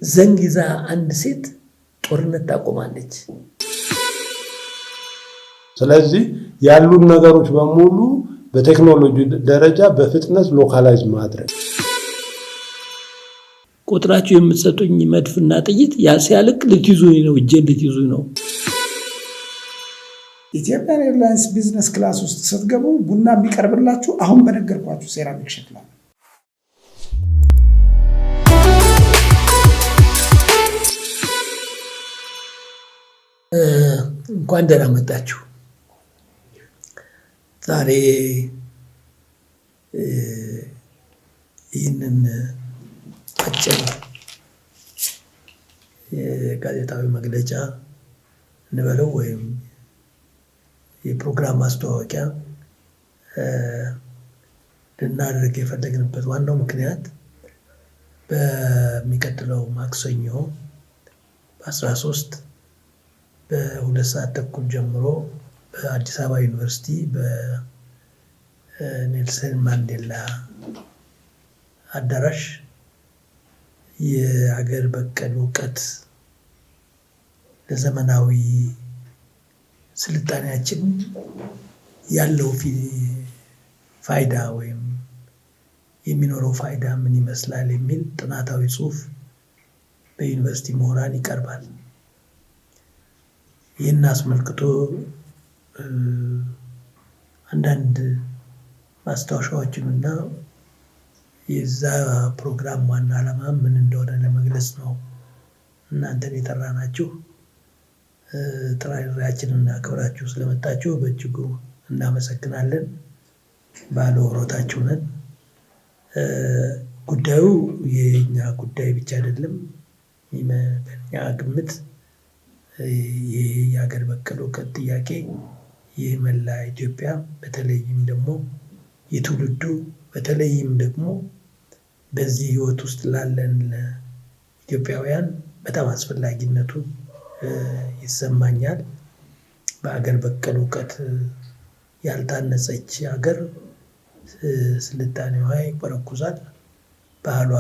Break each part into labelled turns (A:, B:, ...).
A: ዘንግ ይዛ አንድ ሴት ጦርነት ታቆማለች።
B: ስለዚህ ያሉን ነገሮች በሙሉ በቴክኖሎጂ ደረጃ በፍጥነት ሎካላይዝ ማድረግ።
A: ቁጥራችሁ የምትሰጡኝ መድፍና ጥይት ሲያልቅ ልትይዙኝ ነው፣ እጄን ልትይዙኝ ነው።
C: ኢትዮጵያን ኤርላይንስ ቢዝነስ ክላስ ውስጥ ስትገቡ ቡና የሚቀርብላችሁ አሁን በነገርኳችሁ ሴራሚክ ሸክላ ነው።
A: እንኳን ደህና መጣችሁ። ዛሬ ይህንን አጭር የጋዜጣዊ መግለጫ እንበለው ወይም የፕሮግራም ማስተዋወቂያ ልናደርግ የፈለግንበት ዋናው ምክንያት በሚቀጥለው ማክሰኞ በ13 በ2 ሰዓት ተኩል ጀምሮ በአዲስ አበባ ዩኒቨርሲቲ በኔልሰን ማንዴላ አዳራሽ የሀገር በቀል እውቀት ለዘመናዊ ስልጣኔያችን ያለው ፋይዳ ወይም የሚኖረው ፋይዳ ምን ይመስላል የሚል ጥናታዊ ጽሑፍ በዩኒቨርሲቲ ምሁራን ይቀርባል። ይህን አስመልክቶ አንዳንድ ማስታወሻዎችንና የዛ ፕሮግራም ዋና ዓላማ ምን እንደሆነ ለመግለጽ ነው እናንተን የጠራናችሁ። ጥሪያችንን አክብራችሁ ስለመጣችሁ በእጅጉ እናመሰግናለን። ባለውለታችሁ ነን። ጉዳዩ የኛ ጉዳይ ብቻ አይደለም። በእኛ ግምት ይህ የሀገር በቀል እውቀት ጥያቄ የመላ ኢትዮጵያ በተለይም ደግሞ የትውልዱ በተለይም ደግሞ በዚህ ህይወት ውስጥ ላለን ኢትዮጵያውያን በጣም አስፈላጊነቱ ይሰማኛል። በሀገር በቀል እውቀት ያልታነጸች ሀገር ስልጣኔዋ ይቆረቁዛል፣ ባህሏ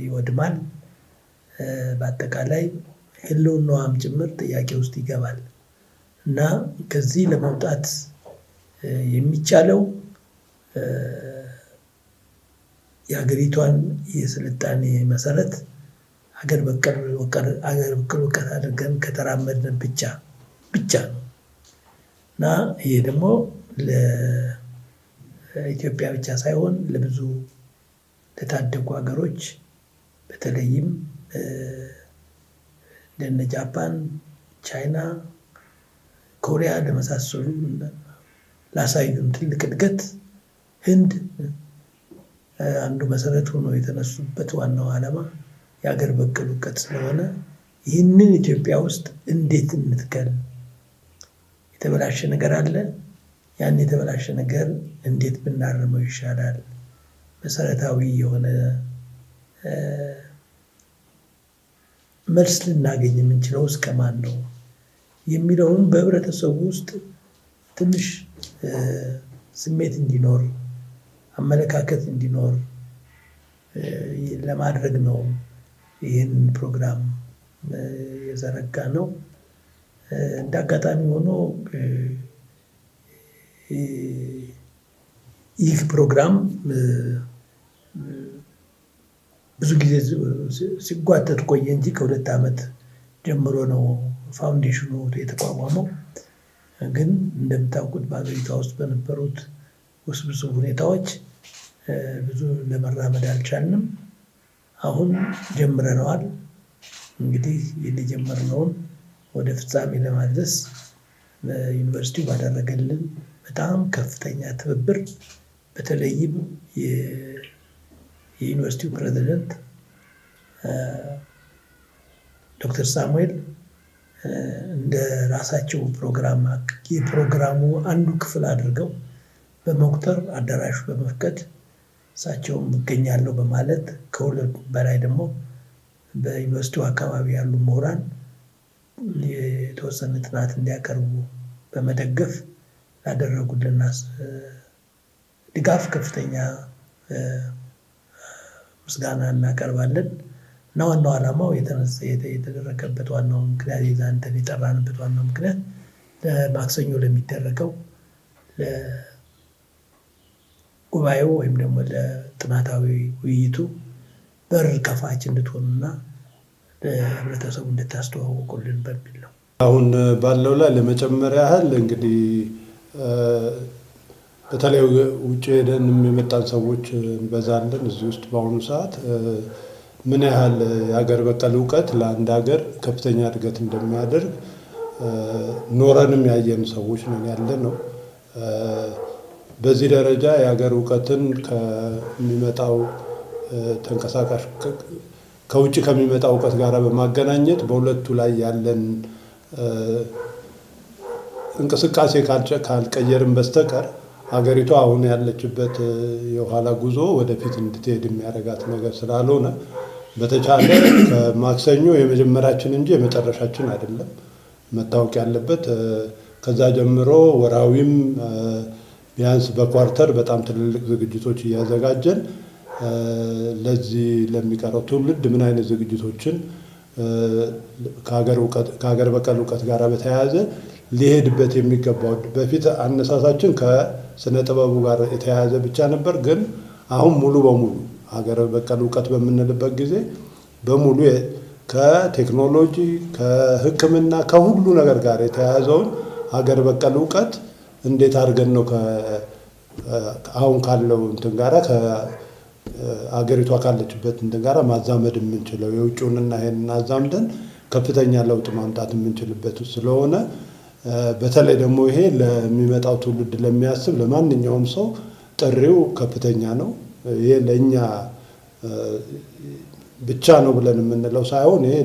A: ይወድማል፣ በአጠቃላይ ህልውናዋም ጭምር ጥያቄ ውስጥ ይገባል እና ከዚህ ለመውጣት የሚቻለው የሀገሪቷን የስልጣኔ መሰረት ሀገር በቀል እውቀት አድርገን ከተራመድን ብቻ ነው እና ይሄ ደግሞ ለኢትዮጵያ ብቻ ሳይሆን ለብዙ ለታደጉ ሀገሮች በተለይም እንደነ ጃፓን፣ ቻይና፣ ኮሪያ ለመሳሰሉ ላሳዩን ትልቅ እድገት ህንድ አንዱ መሰረት ሆኖ የተነሱበት ዋናው ዓላማ የሀገር በቀል እውቀት ስለሆነ ይህንን ኢትዮጵያ ውስጥ እንዴት እንትከል? የተበላሸ ነገር አለ። ያን የተበላሸ ነገር እንዴት ብናርመው ይሻላል? መሰረታዊ የሆነ መልስ ልናገኝ የምንችለው እስከማን ነው የሚለውን በህብረተሰቡ ውስጥ ትንሽ ስሜት እንዲኖር፣ አመለካከት እንዲኖር ለማድረግ ነው ይህን ፕሮግራም የዘረጋ ነው። እንደ አጋጣሚ ሆኖ ይህ ፕሮግራም ብዙ ጊዜ ሲጓተት ቆየ እንጂ ከ2 ዓመት ጀምሮ ነው ፋውንዴሽኑ የተቋቋመው። ግን እንደምታውቁት በሀገሪቷ ውስጥ በነበሩት ውስብስብ ሁኔታዎች ብዙ ለመራመድ አልቻልንም። አሁን ጀምረነዋል። እንግዲህ የጀመርነውን ወደ ፍጻሜ ለማድረስ ዩኒቨርሲቲው ባደረገልን በጣም ከፍተኛ ትብብር በተለይም የዩኒቨርሲቲው ፕሬዝዳንት ዶክተር ሳሙኤል እንደ ራሳቸው የፕሮግራሙ አንዱ ክፍል አድርገው በመቁጠር አዳራሹ በመፍቀድ እሳቸውም እገኛለሁ በማለት ከሁለት በላይ ደግሞ በዩኒቨርሲቲው አካባቢ ያሉ ምሁራን የተወሰነ ጥናት እንዲያቀርቡ በመደገፍ ላደረጉልን ድጋፍ ከፍተኛ ምስጋና እናቀርባለን እና ዋናው ዓላማው የተደረገበት ዋናው ምክንያት የዛንተን የጠራንበት ዋናው ምክንያት ለማክሰኞ ለሚደረገው ለጉባኤው ወይም ደግሞ ለጥናታዊ ውይይቱ በር ከፋች እንድትሆኑና ለህብረተሰቡ እንድታስተዋውቁልን በሚል ነው።
B: አሁን ባለው ላይ ለመጨመር ያህል እንግዲህ በተለይ ውጭ ሄደን የመጣን ሰዎች እንበዛለን። እዚህ ውስጥ በአሁኑ ሰዓት ምን ያህል የሀገር በቀል እውቀት ለአንድ ሀገር ከፍተኛ እድገት እንደሚያደርግ ኖረንም ያየን ሰዎች ነን ያለ ነው። በዚህ ደረጃ የሀገር እውቀትን ከሚመጣው ተንቀሳቃሽ ከውጭ ከሚመጣው እውቀት ጋር በማገናኘት በሁለቱ ላይ ያለን እንቅስቃሴ ካልቀየርን በስተቀር ሀገሪቷ አሁን ያለችበት የኋላ ጉዞ ወደፊት እንድትሄድ የሚያደርጋት ነገር ስላልሆነ በተቻለ ከማክሰኞ የመጀመሪያችን እንጂ የመጨረሻችን አይደለም። መታወቅ ያለበት ከዛ ጀምሮ ወራዊም ቢያንስ በኳርተር በጣም ትልልቅ ዝግጅቶች እያዘጋጀን ለዚህ ለሚቀረው ትውልድ ምን አይነት ዝግጅቶችን ከሀገር በቀል እውቀት ጋር በተያያዘ ሊሄድበት የሚገባው በፊት አነሳሳችን ከስነ ጥበቡ ጋር የተያያዘ ብቻ ነበር። ግን አሁን ሙሉ በሙሉ ሀገር በቀል እውቀት በምንልበት ጊዜ በሙሉ ከቴክኖሎጂ ከሕክምና ከሁሉ ነገር ጋር የተያያዘውን ሀገር በቀል እውቀት እንዴት አድርገን ነው አሁን ካለው እንትን ጋራ ከሀገሪቷ ካለችበት እንትን ጋራ ማዛመድ የምንችለው የውጭውንና ይሄንን አዛምደን ከፍተኛ ለውጥ ማምጣት የምንችልበት ስለሆነ በተለይ ደግሞ ይሄ ለሚመጣው ትውልድ ለሚያስብ ለማንኛውም ሰው ጥሪው ከፍተኛ ነው። ይሄ ለኛ ብቻ ነው ብለን የምንለው ሳይሆን ይሄ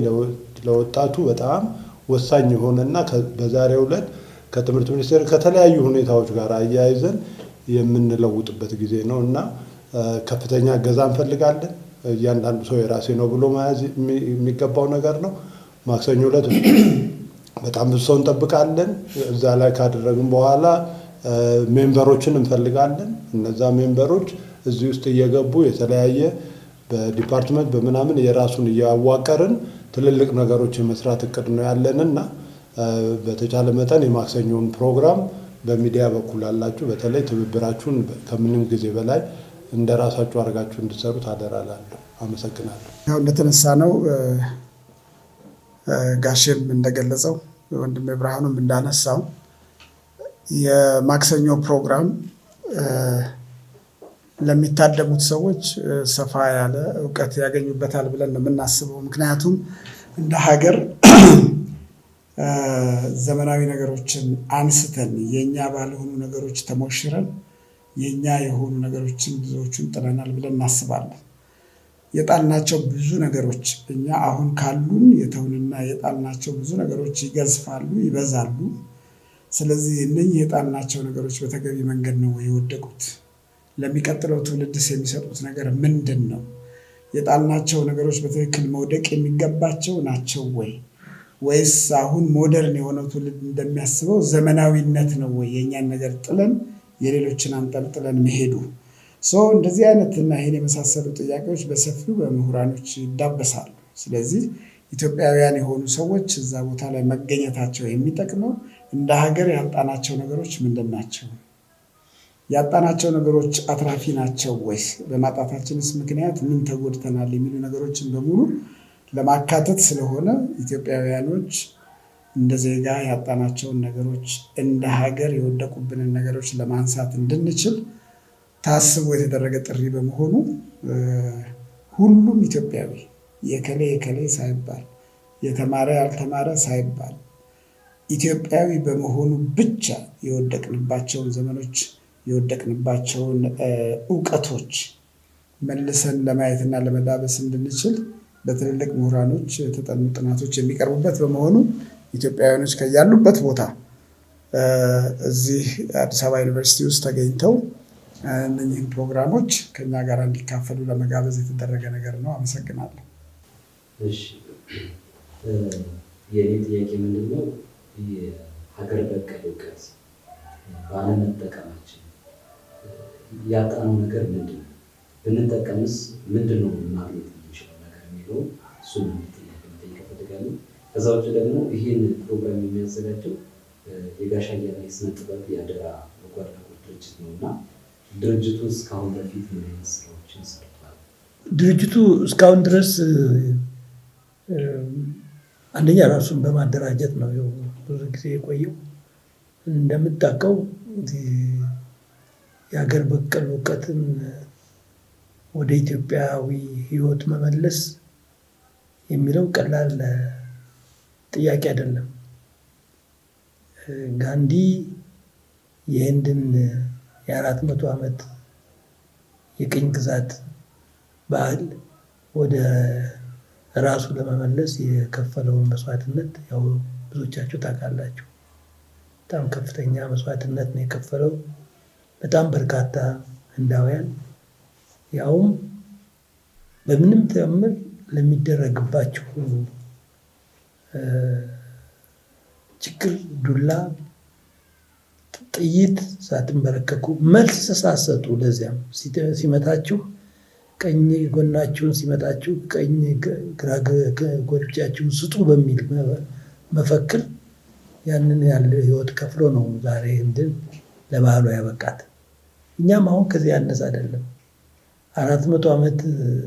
B: ለወጣቱ በጣም ወሳኝ የሆነና በዛሬው ዕለት ከትምህርት ሚኒስቴር ከተለያዩ ሁኔታዎች ጋር አያይዘን የምንለውጥበት ጊዜ ነው እና ከፍተኛ እገዛ እንፈልጋለን። እያንዳንዱ ሰው የራሴ ነው ብሎ መያዝ የሚገባው ነገር ነው። ማክሰኞ ዕለት በጣም ብዙ ሰው እንጠብቃለን። እዛ ላይ ካደረግን በኋላ ሜምበሮችን እንፈልጋለን። እነዛ ሜምበሮች እዚህ ውስጥ እየገቡ የተለያየ በዲፓርትመንት በምናምን የራሱን እያዋቀርን ትልልቅ ነገሮች የመስራት እቅድ ነው ያለንና በተቻለ መጠን የማክሰኞውን ፕሮግራም በሚዲያ በኩል አላችሁ በተለይ ትብብራችሁን ከምንም ጊዜ በላይ እንደራሳችሁ አድርጋችሁ እንድትሰሩት አደራላለሁ። አመሰግናለሁ።
C: ያው እንደተነሳ ነው ጋሼም እንደገለጸው ወንድሜ ብርሃኑም እንዳነሳው የማክሰኞ ፕሮግራም ለሚታደሙት ሰዎች ሰፋ ያለ እውቀት ያገኙበታል ብለን ነው የምናስበው። ምክንያቱም እንደ ሀገር ዘመናዊ ነገሮችን አንስተን የኛ ባልሆኑ ነገሮች ተሞሽረን የኛ የሆኑ ነገሮችን ብዙዎቹን ጥለናል ብለን እናስባለን። የጣልናቸው ብዙ ነገሮች እኛ አሁን ካሉን የተውንና የጣልናቸው ብዙ ነገሮች ይገዝፋሉ፣ ይበዛሉ። ስለዚህ እነኚህ የጣልናቸው ነገሮች በተገቢ መንገድ ነው የወደቁት? ለሚቀጥለው ትውልድስ የሚሰጡት ነገር ምንድን ነው? የጣልናቸው ነገሮች በትክክል መውደቅ የሚገባቸው ናቸው ወይ? ወይስ አሁን ሞደርን የሆነው ትውልድ እንደሚያስበው ዘመናዊነት ነው ወይ የእኛን ነገር ጥለን የሌሎችን አንጠልጥለን መሄዱ? እንደዚህ አይነትና ይሄን የመሳሰሉ ጥያቄዎች በሰፊው በምሁራኖች ይዳበሳሉ። ስለዚህ ኢትዮጵያውያን የሆኑ ሰዎች እዛ ቦታ ላይ መገኘታቸው የሚጠቅመው እንደ ሀገር ያጣናቸው ነገሮች ምንድን ናቸው? ያጣናቸው ነገሮች አትራፊ ናቸው ወይስ በማጣታችንስ ምክንያት ምን ተጎድተናል? የሚሉ ነገሮችን በሙሉ ለማካተት ስለሆነ ኢትዮጵያውያኖች እንደ ዜጋ ያጣናቸውን ነገሮች እንደ ሀገር የወደቁብንን ነገሮች ለማንሳት እንድንችል ታስቦ የተደረገ ጥሪ በመሆኑ ሁሉም ኢትዮጵያዊ የከሌ ሳይባል የተማረ ያልተማረ ሳይባል ኢትዮጵያዊ በመሆኑ ብቻ የወደቅንባቸውን ዘመኖች የወደቅንባቸውን እውቀቶች መልሰን ለማየትና ለመዳበስ እንድንችል በትልልቅ ምሁራኖች የተጠኑ ጥናቶች የሚቀርቡበት በመሆኑ ኢትዮጵያውያኖች ከያሉበት ቦታ እዚህ አዲስ አበባ ዩኒቨርሲቲ ውስጥ ተገኝተው እነኚህን ፕሮግራሞች ከኛ ጋር እንዲካፈሉ ለመጋበዝ የተደረገ ነገር ነው። አመሰግናለሁ።
D: እሺ፣ የኔ ጥያቄ ምንድነው የሀገር በቀል እውቀት ባለመጠቀማችን ያጣነው ነገር ምንድን ነው? ብንጠቀምስ ምንድን ነው ማግኘት የምንችለው ነገር የሚለው እሱ እሱን ጥያቄ እፈልጋለሁ። ከዛ ውጭ ደግሞ ይህን ፕሮግራም የሚያዘጋጀው የጋሽ አያሌው የስነ ጥበብ የአደራ በጎ አድራጎት ድርጅት ነው እና ድርጅቱ እስካሁን በፊት ምን አይነት ስራዎችን ሰርቷል?
A: ድርጅቱ እስካሁን ድረስ አንደኛ ራሱን በማደራጀት ነው ብዙ ጊዜ የቆየው። እንደምታውቀው የሀገር በቀል እውቀትን ወደ ኢትዮጵያዊ ሕይወት መመለስ የሚለው ቀላል ጥያቄ አይደለም። ጋንዲ የህንድን የ400 ዓመት የቅኝ ግዛት ባህል ወደ ራሱ ለመመለስ የከፈለውን መስዋዕትነት ያው ብዙዎቻችሁ ታውቃላችሁ። በጣም ከፍተኛ መስዋዕትነት ነው የከፈለው። በጣም በርካታ ህንዳውያን ያውም በምንም ተአምር ለሚደረግባችሁ ችግር፣ ዱላ፣ ጥይት ሳትንበረከኩ መልስ ሳትሰጡ፣ ለዚያም ሲመታችሁ ቀኝ ጎናችሁን ሲመታችሁ ቀኝ ግራ ጎናችሁን ስጡ በሚል መፈክር ያንን ያለ ህይወት ከፍሎ ነው ዛሬ ህንድን ለባህሉ ያበቃት። እኛም አሁን ከዚህ ያነሰ አይደለም። 400 ዓመት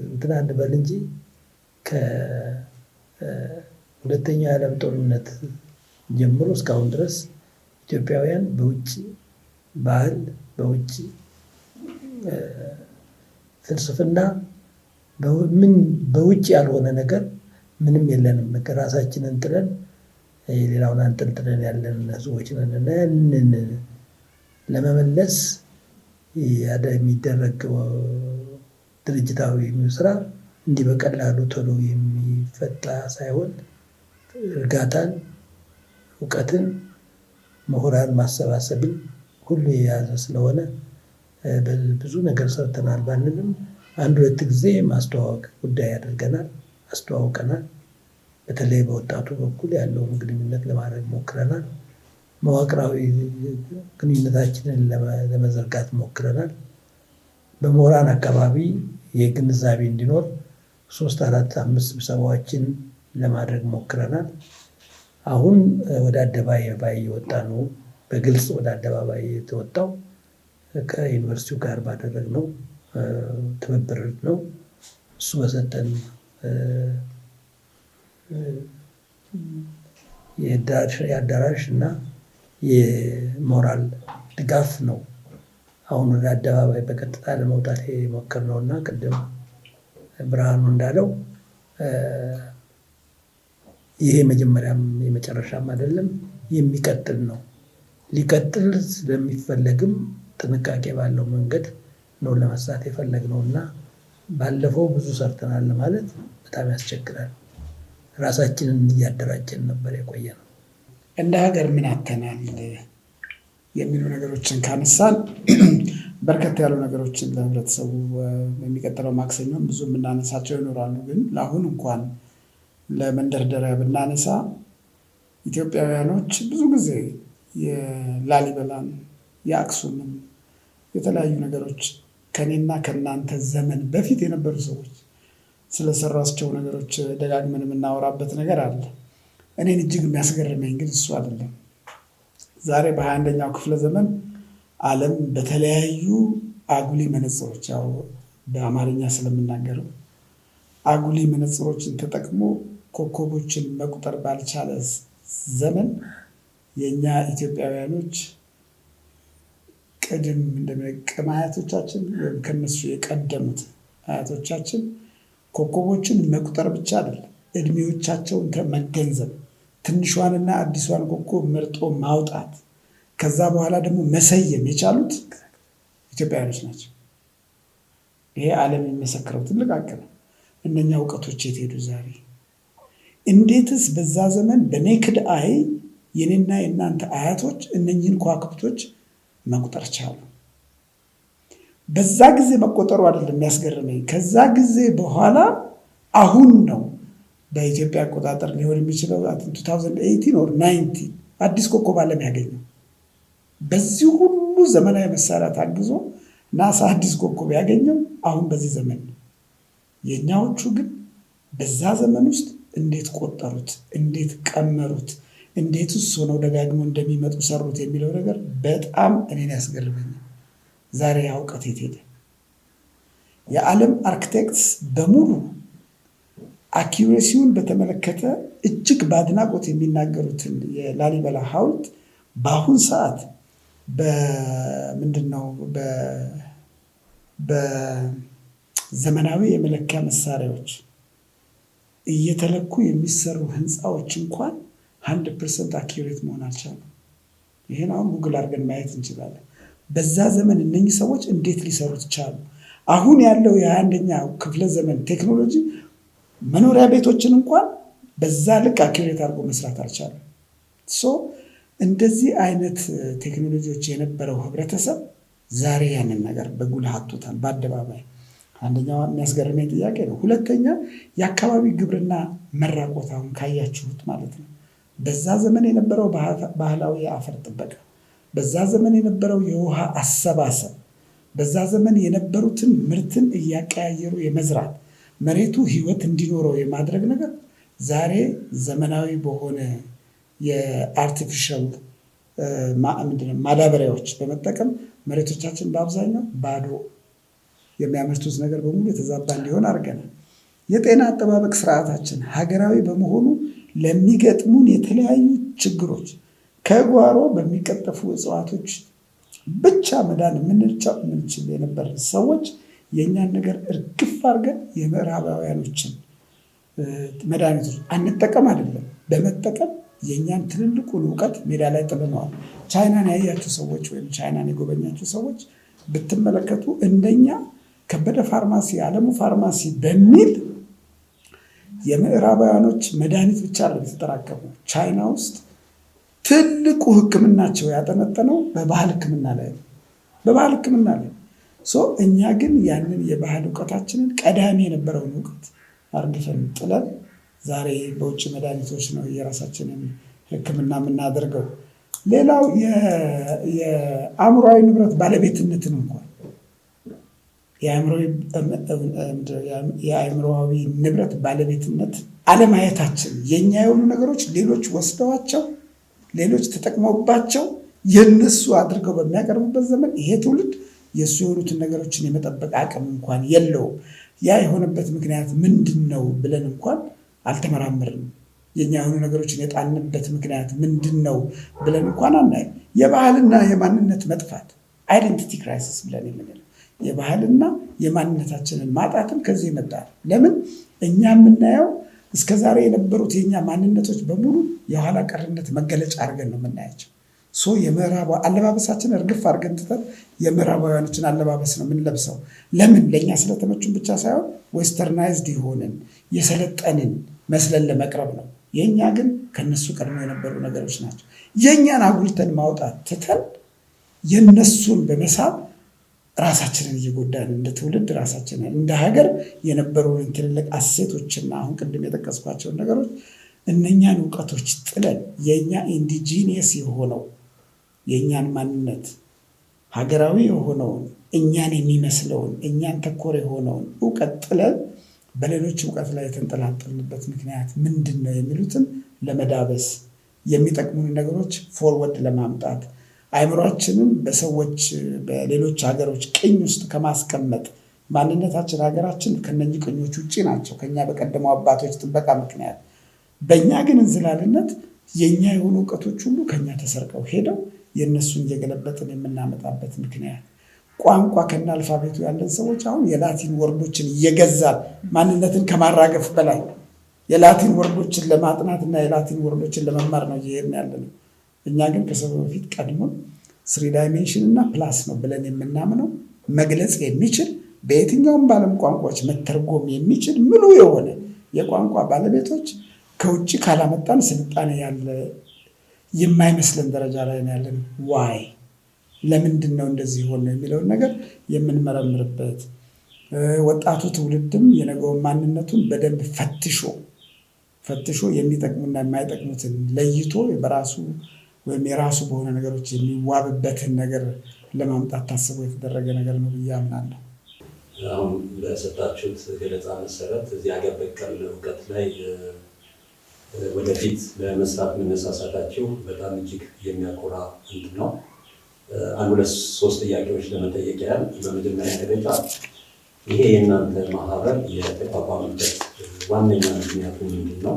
A: እንትን አንበል እንጂ ከሁለተኛው የዓለም ጦርነት ጀምሮ እስካሁን ድረስ ኢትዮጵያውያን በውጭ ባህል፣ በውጭ ፍልስፍና፣ በውጭ ያልሆነ ነገር ምንም የለንም። ራሳችንን ጥለን ሌላውን አንጠልጥለን ያለን ህዝቦች ነን እና ያንን ለመመለስ የሚደረገው ድርጅታዊ ስራ እንዲህ በቀላሉ ቶሎ የሚፈታ ሳይሆን እርጋታን፣ እውቀትን፣ ምሁራን ማሰባሰብን ሁሉ የያዘ ስለሆነ ብዙ ነገር ሰርተናል ባንልም 1-2 ጊዜ ማስተዋወቅ ጉዳይ አድርገናል፣ አስተዋውቀናል። በተለይ በወጣቱ በኩል ያለውን ግንኙነት ለማድረግ ሞክረናል። መዋቅራዊ ግንኙነታችንን ለመዘርጋት ሞክረናል። በምሁራን አካባቢ የግንዛቤ እንዲኖር 3፣ 4፣ 5 ስብሰባዎችን ለማድረግ ሞክረናል። አሁን ወደ አደባባይ የወጣ ነው። በግልጽ ወደ አደባባይ የተወጣው ከዩኒቨርሲቲው ጋር ባደረግነው ትብብር ነው። እሱ በሰጠን የአዳራሽ እና የሞራል ድጋፍ ነው አሁን ወደ አደባባይ በቀጥታ ለመውጣት የሞከርነው እና ቅድም ብርሃኑ እንዳለው ይሄ መጀመሪያም የመጨረሻም አይደለም፣ የሚቀጥል ነው። ሊቀጥል ስለሚፈለግም ጥንቃቄ ባለው መንገድ ነው ለመስራት የፈለግነው እና ባለፈው ብዙ ሰርተናል ማለት በጣም ያስቸግራል። ራሳችንን እያደራጀን ነበር የቆየነው።
C: እንደ ሀገር ምን አተናል የሚሉ ነገሮችን ካነሳን በርከት ያሉ ነገሮችን ለህብረተሰቡ በሚቀጥለው ማክሰኞም ብዙ የምናነሳቸው ይኖራሉ። ግን ለአሁን እንኳን ለመንደርደሪያ ብናነሳ ኢትዮጵያውያኖች ብዙ ጊዜ የላሊበላን፣ የአክሱምን የተለያዩ ነገሮች ከኔና ከእናንተ ዘመን በፊት የነበሩ ሰዎች ስለሰሯቸው ነገሮች ደጋግመን የምናወራበት ነገር አለ። እኔን እጅግ የሚያስገርመኝ ግን እሱ አይደለም። ዛሬ በ21ኛው ክፍለ ዘመን ዓለም በተለያዩ አጉሊ መነጽሮች፣ ያው በአማርኛ ስለምናገረው አጉሊ መነጽሮችን ተጠቅሞ ኮከቦችን መቁጠር ባልቻለ ዘመን የእኛ ኢትዮጵያውያኖች ቅድም አያቶቻችን ወይም ከነሱ የቀደሙት አያቶቻችን ኮከቦችን መቁጠር ብቻ አይደለም፣ እድሜዎቻቸውን መገንዘብ፣ ትንሿንና አዲሷን ኮከብ መርጦ ማውጣት፣ ከዛ በኋላ ደግሞ መሰየም የቻሉት ኢትዮጵያውያኖች ናቸው። ይሄ ዓለም የሚመሰክረው ትልቅ ሀቅ ነው። እነኛ እውቀቶች የት ሄዱ ዛሬ? እንዴትስ በዛ ዘመን በኔክድ አይ የኔና የእናንተ አያቶች እነኝህን ከዋክብቶች መቁጠር ቻሉ? በዛ ጊዜ መቆጠሩ አይደለም የሚያስገርመኝ፣ ከዛ ጊዜ በኋላ አሁን ነው በኢትዮጵያ አቆጣጠር ሊሆን የሚችለው 2018 or 19 አዲስ ኮከብ ዓለም ያገኘው። በዚህ ሁሉ ዘመናዊ መሳሪያ ታግዞ ናሳ አዲስ ኮከብ ያገኘው አሁን በዚህ ዘመን ነው። የእኛዎቹ ግን በዛ ዘመን ውስጥ እንዴት ቆጠሩት፣ እንዴት ቀመሩት፣ እንዴት ውስጥ ሆነው ደጋግመው እንደሚመጡ ሰሩት የሚለው ነገር በጣም እኔን ያስገርመኛል። ዛሬ ያ እውቀት የት ሄደ? የዓለም አርክቴክትስ በሙሉ አኪሬሲውን በተመለከተ እጅግ በአድናቆት የሚናገሩትን የላሊበላ ሐውልት በአሁን ሰዓት በምንድነው በዘመናዊ የመለኪያ መሳሪያዎች እየተለኩ የሚሰሩ ህንፃዎች እንኳን 100% አኪሬት መሆን አልቻሉም። ይህን አሁን ጉግል አድርገን ማየት እንችላለን። በዛ ዘመን እነኚህ ሰዎች እንዴት ሊሰሩት ቻሉ? አሁን ያለው የ21ኛው ክፍለ ዘመን ቴክኖሎጂ መኖሪያ ቤቶችን እንኳን በዛ ልክ አኪሬት አድርጎ መስራት አልቻለም። እንደዚህ አይነት ቴክኖሎጂዎች የነበረው ህብረተሰብ ዛሬ ያንን ነገር በጉልህ አጥቶታል በአደባባይ። አንደኛው የሚያስገርመኝ ጥያቄ ነው። ሁለተኛ የአካባቢ ግብርና መራቆት አሁን ካያችሁት ማለት ነው። በዛ ዘመን የነበረው ባህላዊ የአፈር ጥበቃ፣ በዛ ዘመን የነበረው የውሃ አሰባሰብ፣ በዛ ዘመን የነበሩትን ምርትን እያቀያየሩ የመዝራት መሬቱ ህይወት እንዲኖረው የማድረግ ነገር ዛሬ ዘመናዊ በሆነ የአርቲፊሻል ማዳበሪያዎች በመጠቀም መሬቶቻችን በአብዛኛው ባዶ የሚያመርቱት ነገር በሙሉ የተዛባ እንዲሆን አድርገናል። የጤና አጠባበቅ ስርዓታችን ሀገራዊ በመሆኑ ለሚገጥሙን የተለያዩ ችግሮች ከጓሮ በሚቀጠፉ እጽዋቶች ብቻ መዳን የምንችል የነበር ሰዎች የእኛን ነገር እርግፍ አድርገን የምዕራባውያኖችን መድኃኒቶች አንጠቀም አይደለም፣ በመጠቀም የእኛን ትልልቁን እውቀት ሜዳ ላይ ጥለነዋል። ቻይናን ያያችሁ ሰዎች ወይም ቻይናን የጎበኛችሁ ሰዎች ብትመለከቱ እንደኛ ከበደ ፋርማሲ፣ አለሙ ፋርማሲ በሚል የምዕራባውያኖች መድኃኒት ብቻ ነው የተጠራቀሙ። ቻይና ውስጥ ትልቁ ሕክምናቸው ያጠነጠነው በባህል ሕክምና ላይ ነው። በባህል ሕክምና ላይ እኛ ግን ያንን የባህል እውቀታችንን ቀዳሚ የነበረውን እውቀት አርግፈን ጥለን ዛሬ በውጭ መድኃኒቶች ነው የራሳችንን ሕክምና የምናደርገው። ሌላው የአእምሯዊ ንብረት ባለቤትነትን እንኳን የአእምሮዊ ንብረት ባለቤትነት አለማየታችን፣ የኛ የሆኑ ነገሮች ሌሎች ወስደዋቸው ሌሎች ተጠቅመውባቸው የነሱ አድርገው በሚያቀርቡበት ዘመን ይሄ ትውልድ የእሱ የሆኑትን ነገሮችን የመጠበቅ አቅም እንኳን የለውም። ያ የሆነበት ምክንያት ምንድን ነው ብለን እንኳን አልተመራመርንም። የኛ የሆኑ ነገሮችን የጣልንበት ምክንያት ምንድን ነው ብለን እንኳን አናይም። የባህልና የማንነት መጥፋት አይደንቲቲ ክራይሲስ ብለን የምንለው የባህልና የማንነታችንን ማጣትን ከዚህ ይመጣል። ለምን እኛ የምናየው እስከዛሬ የነበሩት የኛ ማንነቶች በሙሉ የኋላ ቀርነት መገለጫ አድርገን ነው የምናያቸው። የምዕራብ አለባበሳችን እርግፍ አድርገን ትተን የምዕራባውያኖችን አለባበስ ነው የምንለብሰው። ለምን? ለእኛ ስለተመቹን ብቻ ሳይሆን ዌስተርናይዝድ የሆንን የሰለጠንን መስለን ለመቅረብ ነው። የእኛ ግን ከነሱ ቀድሞ የነበሩ ነገሮች ናቸው። የእኛን አጉልተን ማውጣት ትተን የነሱን በመሳብ ራሳችንን እየጎዳን እንደ ትውልድ ራሳችንን እንደ ሀገር የነበሩንን ትልልቅ አሴቶችና አሁን ቅድም የጠቀስኳቸውን ነገሮች እነኛን እውቀቶች ጥለን የእኛ ኢንዲጂኒየስ የሆነው የእኛን ማንነት ሀገራዊ የሆነውን እኛን የሚመስለውን እኛን ተኮር የሆነውን እውቀት ጥለን በሌሎች እውቀት ላይ የተንጠላጠልንበት ምክንያት ምንድን ነው የሚሉትን ለመዳበስ የሚጠቅሙን ነገሮች ፎርወርድ ለማምጣት አእምሯችንን በሰዎች በሌሎች ሀገሮች ቅኝ ውስጥ ከማስቀመጥ ማንነታችን ሀገራችን ከነኚህ ቅኞች ውጭ ናቸው ከኛ በቀደሙ አባቶች ጥበቃ ምክንያት። በእኛ ግን እንዝላልነት የእኛ የሆኑ እውቀቶች ሁሉ ከኛ ተሰርቀው ሄደው የእነሱን እየገለበጥን የምናመጣበት ምክንያት ቋንቋ ከነ አልፋቤቱ ያለን ሰዎች አሁን የላቲን ወርዶችን እየገዛን ማንነትን ከማራገፍ በላይ የላቲን ወርዶችን ለማጥናትና የላቲን ወርዶችን ለመማር ነው እየሄድን ያለነው። እኛ ግን ከሰው በፊት ቀድሞን 3 ዳይሜንሽን እና ፕላስ ነው ብለን የምናምነው መግለጽ የሚችል በየትኛውም ባለም ቋንቋዎች መተርጎም የሚችል ምሉ የሆነ የቋንቋ ባለቤቶች ከውጭ ካላመጣን ስልጣኔ ያለ የማይመስለን ደረጃ ላይ ያለን። ዋይ ለምንድን ነው እንደዚህ ሆነ የሚለውን ነገር የምንመረምርበት ወጣቱ ትውልድም የነገውን ማንነቱን በደንብ ፈትሾ የሚጠቅሙና የማይጠቅሙትን ለይቶ በራሱ ወይም የራሱ በሆነ ነገሮች የሚዋብበትን ነገር ለማምጣት ታስቦ የተደረገ ነገር ነው ብዬ አምናለሁ።
D: አሁን በሰጣችሁት ገለጻ መሰረት እዚህ ሀገር በቀል እውቀት ላይ ወደፊት ለመስራት መነሳሳታችሁ በጣም እጅግ የሚያኮራ እንትን ነው። አንድ ሁለት ሶስት ጥያቄዎች ለመጠየቅ ያህል፣ በመጀመሪያ ደረጃ ይሄ የእናንተ ማህበር የተቋቋመበት ዋነኛ ምክንያቱ ምንድን ነው?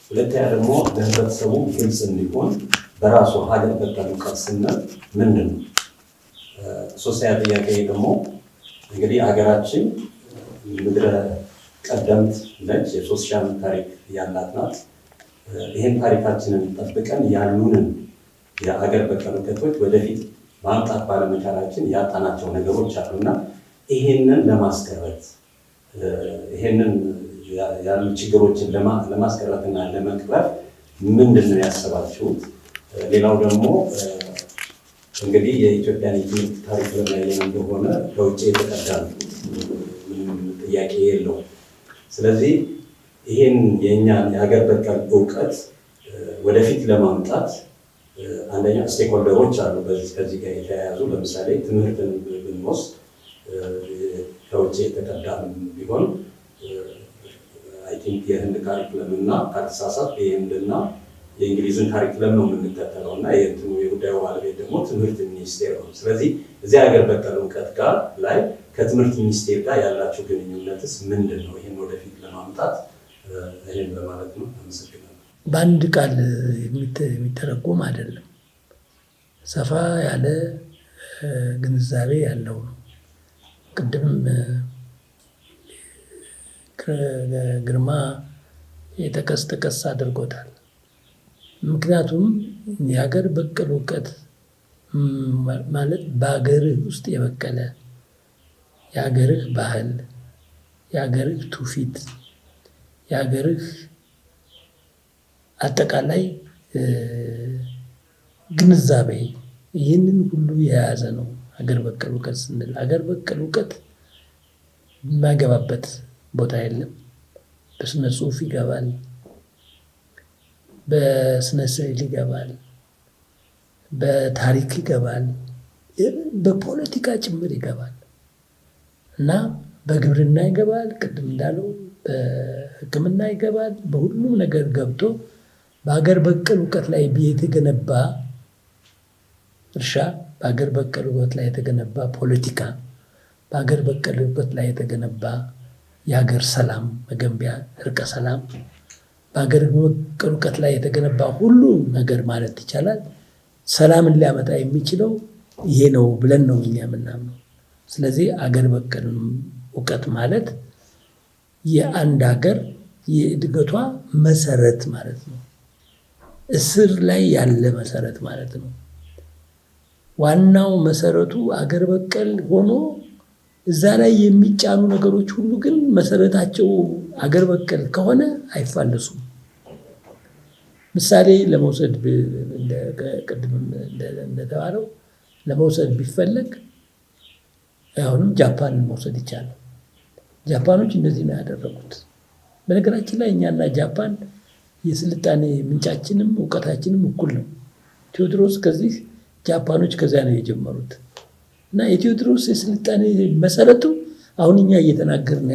D: ሁለተኛ ደግሞ ለህብረተሰቡ ግልጽ እንዲሆን በራሱ ሀገር በቀል እውቀት ስንል ምንድን ነው? ሶስተኛ ጥያቄ ደግሞ እንግዲህ ሀገራችን ምድረ ቀደምት ነች፣ የ3000 ዓመት ታሪክ ያላት ናት። ይህን ታሪካችንን ጠብቀን ያሉንን የሀገር በቀል እውቀቶች ወደፊት ማምጣት ባለመቻላችን ያጣናቸው ነገሮች አሉና ይህንን ለማስቀረት ይህንን ያሉ ችግሮችን ለማስቀረትና ለመቅረፍ ምንድን ነው ያሰባችሁት? ሌላው ደግሞ እንግዲህ የኢትዮጵያን የትምህርት ታሪክ ለማየት እንደሆነ ከውጭ የተቀዳ ምንም ጥያቄ የለው። ስለዚህ ይህን የእኛን የሀገር በቀል እውቀት ወደፊት ለማምጣት አንደኛ ስቴክሆልደሮች አሉ ከዚህ ጋር የተያያዙ። ለምሳሌ ትምህርትን ብንወስድ ከውጭ የተቀዳም ቢሆን አይ ቲንክ የህንድ ካሪኩለም እና ካልተሳሳት የህንድና የእንግሊዝን ካሪኩለም ነው የምንከተለው እና የጉዳዩ ባለቤት ደግሞ ትምህርት ሚኒስቴር ነው። ስለዚህ እዚህ ሀገር በቀል እውቀት ጋር ላይ ከትምህርት ሚኒስቴር ጋር ያላቸው ግንኙነትስ ምንድን ነው? ይህን ወደፊት ለማምጣት ይህን በማለት ነው። አመሰግናለሁ።
A: በአንድ ቃል የሚተረጎም አይደለም። ሰፋ ያለ ግንዛቤ ያለው ነው። ቅድም ግርማ ጠቀስ አድርጎታል። ምክንያቱም የሀገር በቀል እውቀት ማለት በሀገርህ ውስጥ የበቀለ የሀገርህ ባህል፣ የሀገርህ ትውፊት፣ የሀገርህ አጠቃላይ ግንዛቤ ይህንን ሁሉ የያዘ ነው ሀገር በቀል እውቀት ስንል። ሀገር በቀል እውቀት የማይገባበት ቦታ የለም። በስነ ጽሁፍ ይገባል፣ በስነ ስዕል ይገባል፣ በታሪክ ይገባል፣ በፖለቲካ ጭምር ይገባል እና በግብርና ይገባል፣ ቅድም እንዳለው በሕክምና ይገባል። በሁሉም ነገር ገብቶ በሀገር በቀል እውቀት ላይ የተገነባ እርሻ፣ በሀገር በቀል እውቀት ላይ የተገነባ ፖለቲካ፣ በሀገር በቀል እውቀት ላይ የተገነባ የሀገር ሰላም መገንቢያ እርቀ ሰላም፣ በሀገር በቀል እውቀት ላይ የተገነባ ሁሉ ነገር ማለት ይቻላል ሰላምን ሊያመጣ የሚችለው ይሄ ነው ብለን ነው እኛ የምናምነው። ስለዚህ ሀገር በቀል እውቀት ማለት የአንድ ሀገር የእድገቷ መሰረት ማለት ነው። እስር ላይ ያለ መሰረት ማለት ነው። ዋናው መሰረቱ ሀገር በቀል ሆኖ እዛ ላይ የሚጫኑ ነገሮች ሁሉ ግን መሰረታቸው ሀገር በቀል ከሆነ አይፋለሱም። ምሳሌ ለመውሰድ ቅድም እንደተባለው ለመውሰድ ቢፈለግ አሁንም ጃፓንን መውሰድ ይቻላል። ጃፓኖች እንደዚህ ነው ያደረጉት። በነገራችን ላይ እኛና ጃፓን የስልጣኔ ምንጫችንም እውቀታችንም እኩል ነው። ቴዎድሮስ ከዚህ፣ ጃፓኖች ከዚያ ነው የጀመሩት እና የቴዎድሮስ የስልጣኔ መሰረቱ አሁን እኛ እየተናገርን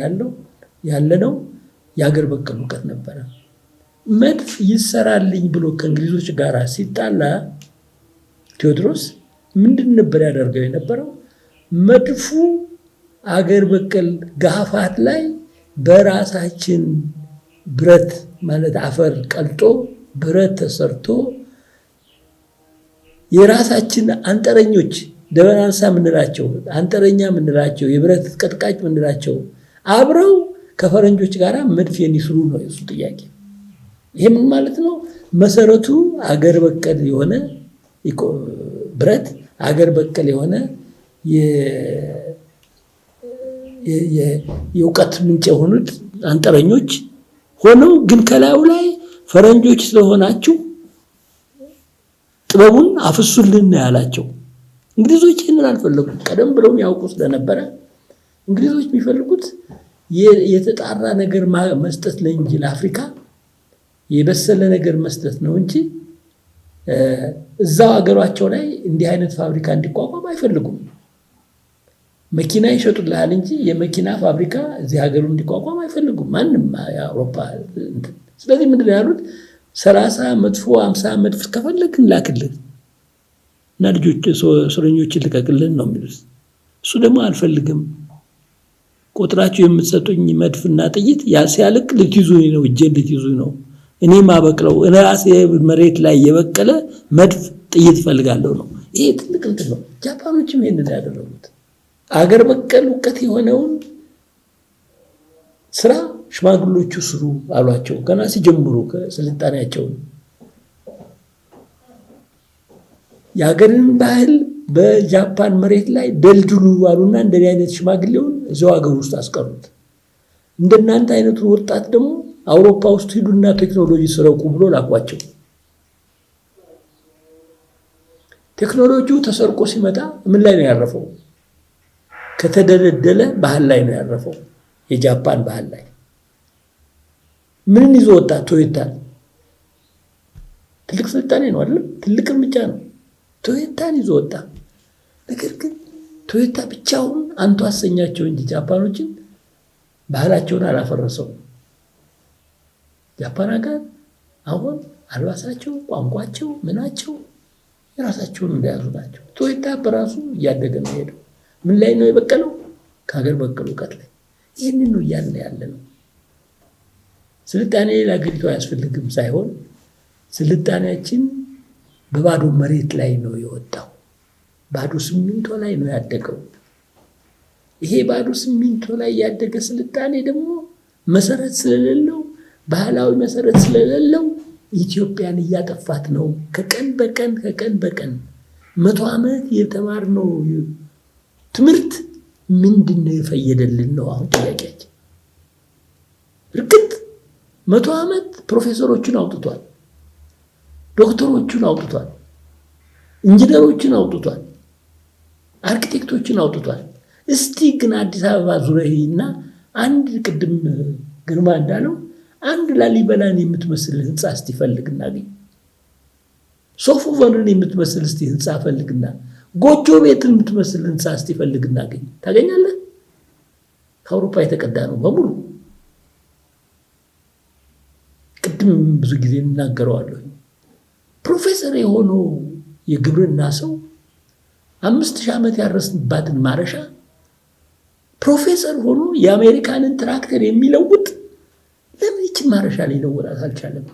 A: ያለነው የሀገር በቀል እውቀት ነበረ። መድፍ ይሰራልኝ ብሎ ከእንግሊዞች ጋር ሲጣላ ቴዎድሮስ ምንድን ነበር ያደርገው የነበረው? መድፉ አገር በቀል ጋፋት ላይ በራሳችን ብረት ማለት አፈር ቀልጦ ብረት ተሰርቶ የራሳችን አንጠረኞች ደበናንሳ ምንላቸው፣ አንጠረኛ ምንላቸው፣ የብረት ቀጥቃጭ ምንላቸው አብረው ከፈረንጆች ጋር መድፍ የሚስሩ ነው የሱ ጥያቄ። ይሄ ምን ማለት ነው? መሰረቱ አገር በቀል የሆነ ብረት፣ አገር በቀል የሆነ የእውቀት ምንጭ የሆኑት አንጠረኞች ሆነው ግን ከላዩ ላይ ፈረንጆች ስለሆናችሁ ጥበቡን አፍሱልን ያላቸው። እንግሊዞች ይህንን አልፈለጉም። ቀደም ብለው ያውቁ ስለነበረ እንግሊዞች የሚፈልጉት የተጣራ ነገር መስጠት ነው እንጂ ለአፍሪካ የበሰለ ነገር መስጠት ነው እንጂ እዛው ሀገራቸው ላይ እንዲህ አይነት ፋብሪካ እንዲቋቋም አይፈልጉም። መኪና ይሸጡልሃል እንጂ የመኪና ፋብሪካ እዚህ ሀገሩ እንዲቋቋም አይፈልጉም ማንም የአውሮፓ። ስለዚህ ምንድን ነው ያሉት? 30 መድፎ 50 መድፍ ከፈለግ እንላክልን እና ልጆች እስረኞችን ልቀቅልን ነው የሚሉት። እሱ ደግሞ አልፈልግም፣ ቆጥራችሁ የምትሰጡኝ መድፍና ጥይት ሲያልቅ ልትይዙኝ ነው፣ እጄን ልትይዙኝ ነው። እኔ ማበቅለው ራሴ መሬት ላይ የበቀለ መድፍ ጥይት ፈልጋለሁ ነው። ይሄ ትልቅ እንትን ነው። ጃፓኖችም ይሄንን ያደረጉት አገር በቀል እውቀት የሆነውን ስራ ሽማግሎቹ ስሩ አሏቸው። ገና ሲጀምሩ ስልጣኔያቸውን የሀገርን ባህል በጃፓን መሬት ላይ ደልድሉ አሉና እንደዚህ አይነት ሽማግሌውን እዚያው ሀገር ውስጥ አስቀሩት። እንደናንተ አይነቱ ወጣት ደግሞ አውሮፓ ውስጥ ሂዱና ቴክኖሎጂ ስረቁ ብሎ ላኳቸው። ቴክኖሎጂው ተሰርቆ ሲመጣ ምን ላይ ነው ያረፈው? ከተደለደለ ባህል ላይ ነው ያረፈው። የጃፓን ባህል ላይ ምንን ይዞ ወጣ? ቶዮታን። ትልቅ ስልጣኔ ነው አይደል? ትልቅ እርምጃ ነው። ቶዮታን ይዞ ወጣ። ነገር ግን ቶዮታ ብቻውን አንቱ አሰኛቸው እንጂ ጃፓኖችን ባህላቸውን አላፈረሰው። ጃፓን ሀገር አሁን አልባሳቸው፣ ቋንቋቸው፣ ምናቸው የራሳቸውን እንደያዙ ናቸው። ቶዮታ በራሱ እያደገ ነው ሄደው። ምን ላይ ነው የበቀለው? ከሀገር በቀል እውቀት ላይ። ይህንን ነው እያልን ያለ ነው። ስልጣኔ ለሀገሪቱ አያስፈልግም ሳይሆን ስልጣኔያችን በባዶ መሬት ላይ ነው የወጣው። ባዶ ሲሚንቶ ላይ ነው ያደገው። ይሄ ባዶ ሲሚንቶ ላይ ያደገ ስልጣኔ ደግሞ መሰረት ስለሌለው፣ ባህላዊ መሰረት ስለሌለው ኢትዮጵያን እያጠፋት ነው። ከቀን በቀን 100 ዓመት የተማርነው ትምህርት ምንድነው የፈየደልን ነው አሁን ጥያቄያችን። እርግጥ 100 ዓመት ፕሮፌሰሮችን አውጥቷል፣ ዶክተሮችን አውጥቷል፣ ኢንጂነሮችን አውጥቷል፣ አርኪቴክቶችን አውጥቷል። እስቲ ግን አዲስ አበባ ዙሪያና አንድ ቅድም ግርማ እንዳለው አንድ ላሊበላን የምትመስል ህንፃ እስቲ ፈልግ እናገኝ። ሶፍ ዑመርን የምትመስል እስቲ ህንፃ ፈልግና፣ ጎጆ ቤትን የምትመስል ህንፃ እስቲ ፈልግ እናገኝ። ታገኛለህ? ከአውሮፓ የተቀዳ ነው በሙሉ። ቅድም ብዙ ጊዜ እናገረዋለሁ። ፕሮፌሰር የሆነው የግብርና ሰው 5000 ዓመት ያረስንባትን ማረሻ ፕሮፌሰር ሆኖ የአሜሪካንን ትራክተር የሚለውጥ ለምን ይችን ማረሻ ሊለውጣት አልቻለም?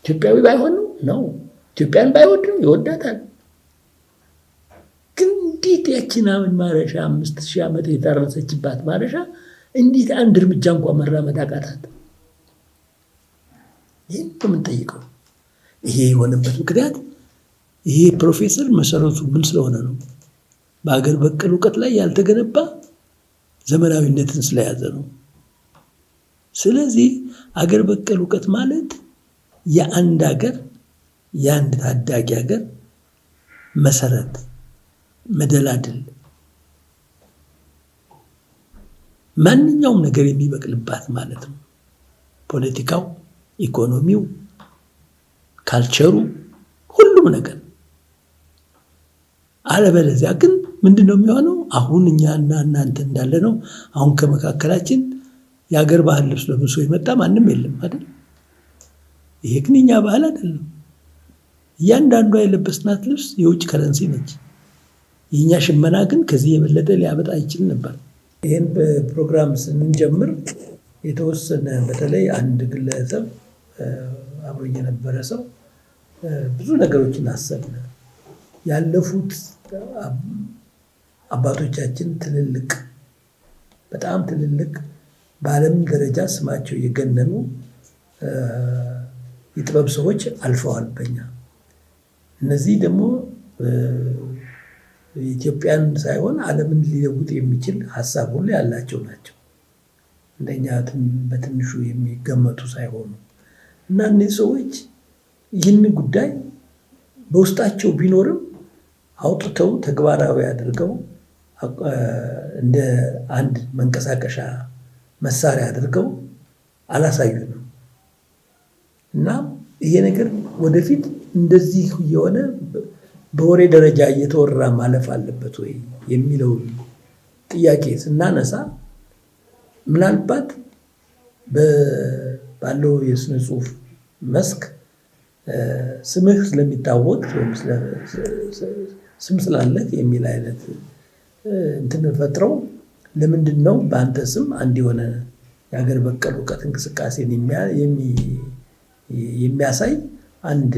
A: ኢትዮጵያዊ ባይሆን ነው። ኢትዮጵያን ባይወድም ይወዳታል። ግን እንዴት ያችን ማረሻ 5000 ዓመት የታረሰችባት ማረሻ እንዴት አንድ እርምጃ እንኳን መራመድ አቃታት? ይህን ነው የምንጠይቀው። ይሄ የሆነበት ምክንያት ይሄ ፕሮፌሰር መሰረቱ ምን ስለሆነ ነው? በሀገር በቀል እውቀት ላይ ያልተገነባ ዘመናዊነትን ስለያዘ ነው። ስለዚህ አገር በቀል እውቀት ማለት የአንድ ሀገር የአንድ ታዳጊ ሀገር መሰረት መደላድል፣ ማንኛውም ነገር የሚበቅልባት ማለት ነው። ፖለቲካው፣ ኢኮኖሚው፣ ካልቸሩ፣ ሁሉም ነገር። አለበለዚያ ግን ምንድነው የሚሆነው? አሁን እኛና እናንተ እንዳለ ነው። አሁን ከመካከላችን የሀገር ባህል ልብስ ለብሶ የመጣ ማንም የለም አይደል? ይሄ ግን እኛ ባህል አይደለም። እያንዳንዷ የለበስናት ልብስ የውጭ ከረንሲ ነች። የእኛ ሽመና ግን ከዚህ የበለጠ ሊያመጣ አይችል ነበር። ይህን ፕሮግራም ስንጀምር የተወሰነ በተለይ አንድ ግለሰብ አብሮኝ የነበረ ሰው ብዙ ነገሮችን አሰብን። ያለፉት አባቶቻችን ትልልቅ፣ በጣም ትልልቅ በዓለም ደረጃ ስማቸው የገነኑ የጥበብ ሰዎች አልፈዋል በኛ። እነዚህ ደግሞ ኢትዮጵያን ሳይሆን ዓለምን ሊለውጥ የሚችል ሀሳብ ሁሉ ያላቸው ናቸው። እንደኛ በትንሹ የሚገመቱ ሳይሆኑ እና እነዚህ ሰዎች ይህን ጉዳይ በውስጣቸው ቢኖርም አውጥተው ተግባራዊ አድርገው እንደ አንድ መንቀሳቀሻ መሳሪያ አድርገው አላሳዩንም። እና ይሄ ነገር ወደፊት እንደዚህ የሆነ በወሬ ደረጃ እየተወራ ማለፍ አለበት ወይ የሚለውን ጥያቄ ስናነሳ ምናልባት ባለው የስነ ጽሁፍ መስክ ስምህ ስለሚታወቅ ስም ስላለህ የሚል አይነት እንትን ፈጥረው ለምንድን ነው በአንተ ስም አንድ የሆነ የሀገር በቀል እውቀት እንቅስቃሴን የሚያሳይ አንድ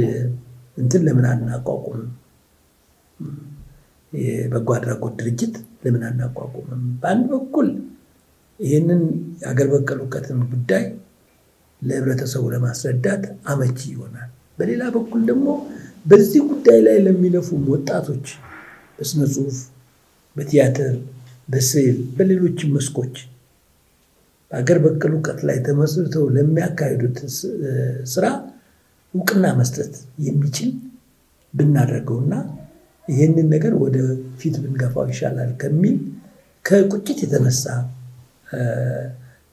A: እንትን ለምን አናቋቁምም? የበጎ አድራጎት ድርጅት ለምን አናቋቁምም? በአንድ በኩል ይህንን የሀገር በቀል እውቀትን ጉዳይ ለህብረተሰቡ ለማስረዳት አመቺ ይሆናል። በሌላ በኩል ደግሞ በዚህ ጉዳይ ላይ ለሚለፉም ወጣቶች በስነ ጽሁፍ፣ በቲያትር፣ በስዕል፣ በሌሎችም መስኮች በሀገር በቀል እውቀት ላይ ተመስርተው ለሚያካሂዱት ስራ እውቅና መስጠት የሚችል ብናደርገውና ይህንን ነገር ወደ ፊት ብንገፋው ይሻላል ከሚል ከቁጭት የተነሳ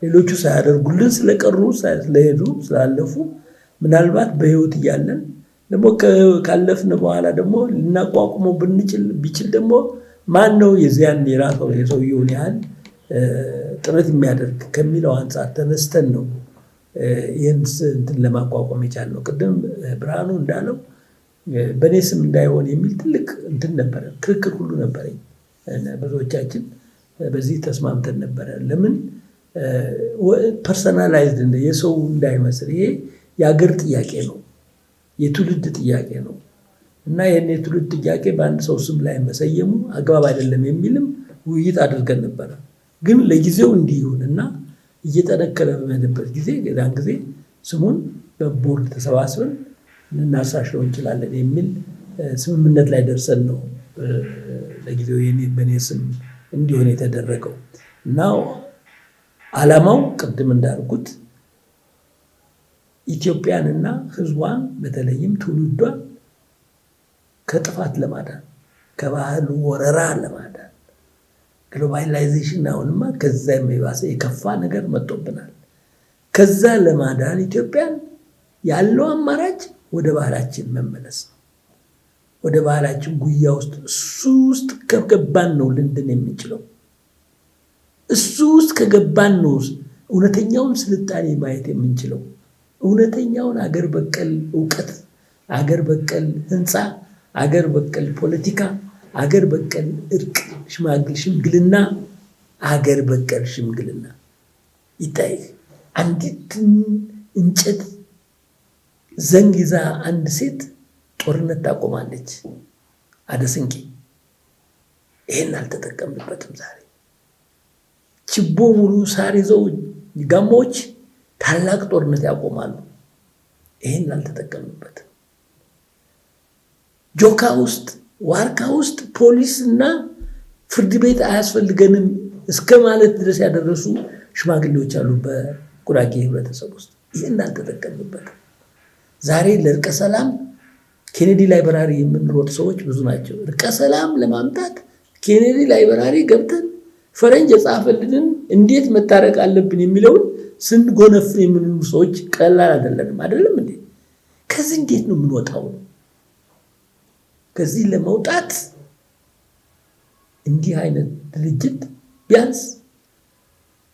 A: ሌሎቹ ሳያደርጉልን ስለቀሩ ስለሄዱ ስላለፉ ምናልባት በህይወት እያለን ደግሞ ካለፍን በኋላ ደግሞ ልናቋቁመው ቢችል ደግሞ ማን ነው የዚያን የሰውየውን ያህል ጥረት የሚያደርግ ከሚለው አንጻር ተነስተን ነው ይህን እንትን ለማቋቋም የቻልነው። ቅድም ብርሃኑ እንዳለው በእኔ ስም እንዳይሆን የሚል ትልቅ እንትን ነበረ፣ ክርክር ሁሉ ነበረኝ። ብዙዎቻችን በዚህ ተስማምተን ነበረ። ለምን ፐርሰናላይዝድ የሰው እንዳይመስል፣ ይሄ የሀገር ጥያቄ ነው፣ የትውልድ ጥያቄ ነው እና ይህን የትውልድ ጥያቄ በአንድ ሰው ስም ላይ መሰየሙ አግባብ አይደለም የሚልም ውይይት አድርገን ነበረ። ግን ለጊዜው እንዲህ ይሁንና እየጠነከረ በመሄድበት ጊዜ ያን ጊዜ ስሙን በቦርድ ተሰባስበን ልናሻሽለው እንችላለን የሚል ስምምነት ላይ ደርሰን ነው ለጊዜው በእኔ ስም እንዲሆን የተደረገው እና ዓላማው ቅድም እንዳልኩት ኢትዮጵያንና ሕዝቧን በተለይም ትውልዷን ከጥፋት ለማዳን ከባህል ወረራ ለማዳን ግሎባላይዜሽን አሁንማ ከዛ የሚባሰ የከፋ ነገር መጥቶብናል። ከዛ ለማዳን ኢትዮጵያን ያለው አማራጭ ወደ ባህላችን መመለስ ነው። ወደ ባህላችን ጉያ ውስጥ እሱ ውስጥ ከገባን ነው ልንድን የምንችለው። እሱ ውስጥ ከገባን ነው እውነተኛውን ስልጣኔ ማየት የምንችለው። እውነተኛውን አገር በቀል እውቀት፣ አገር በቀል ህንፃ፣ አገር በቀል ፖለቲካ፣ አገር በቀል እርቅ፣ ሽምግልና፣ አገር በቀል ሽምግልና ይታይ። አንዲት እንጨት ዘንግ ይዛ አንድ ሴት ጦርነት ታቆማለች። አደስንቄ ይሄን አልተጠቀምንበትም። ዛሬ ችቦ ሙሉ ሳር ይዘው ጋሞች ታላቅ ጦርነት ያቆማሉ። ይሄን አልተጠቀምንበትም። ጆካ ውስጥ ዋርካ ውስጥ ፖሊስ እና ፍርድ ቤት አያስፈልገንም እስከ ማለት ድረስ ያደረሱ ሽማግሌዎች አሉ በጉራጌ ህብረተሰብ ውስጥ። ይሄን አልተጠቀምንበትም። ዛሬ ለእርቀ ሰላም ኬኔዲ ላይብራሪ የምንሮጥ ሰዎች ብዙ ናቸው። እርቀ ሰላም ለማምጣት ኬኔዲ ላይብራሪ ገብተን ፈረንጅ የጻፈልንን እንዴት መታረቅ አለብን የሚለውን ስንጎነፍን የምንሉ ሰዎች ቀላል አይደለንም። አይደለም እንዴ? ከዚህ እንዴት ነው የምንወጣው? ከዚህ ለመውጣት እንዲህ አይነት ድርጅት ቢያንስ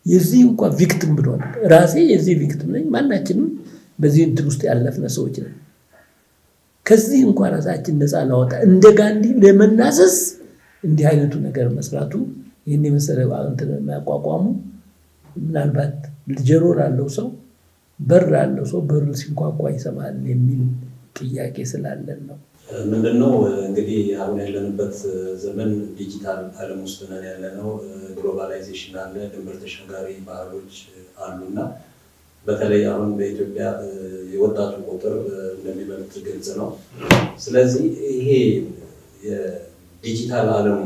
A: የዚህ እንኳን ቪክቲም ብሏል። ራሴ የዚህ ቪክቲም ነኝ። ማናችንም በዚህ እንትን ውስጥ ያለፍነ ሰዎች ነን። ከዚህ እንኳን ራሳችን ነፃ ላወጣ እንደ ጋንዲ ለመናዘዝ እንዲህ አይነቱ ነገር መስራቱ ይህን የመሰለ እንትን የሚያቋቋሙ ምናልባት ጆሮ ላለው ሰው በር ላለው ሰው በር ሲንኳኳ ይሰማል የሚል ጥያቄ ስላለን ነው።
D: ምንድነው እንግዲህ አሁን ያለንበት ዘመን ዲጂታል ዓለም ውስጥ ነን ያለነው። ግሎባላይዜሽን አለ፣ ድንበር ተሻጋሪ ባህሎች አሉና በተለይ አሁን በኢትዮጵያ የወጣቱ ቁጥር እንደሚበልጥ ግልጽ ነው። ስለዚህ ይሄ የዲጂታል ዓለም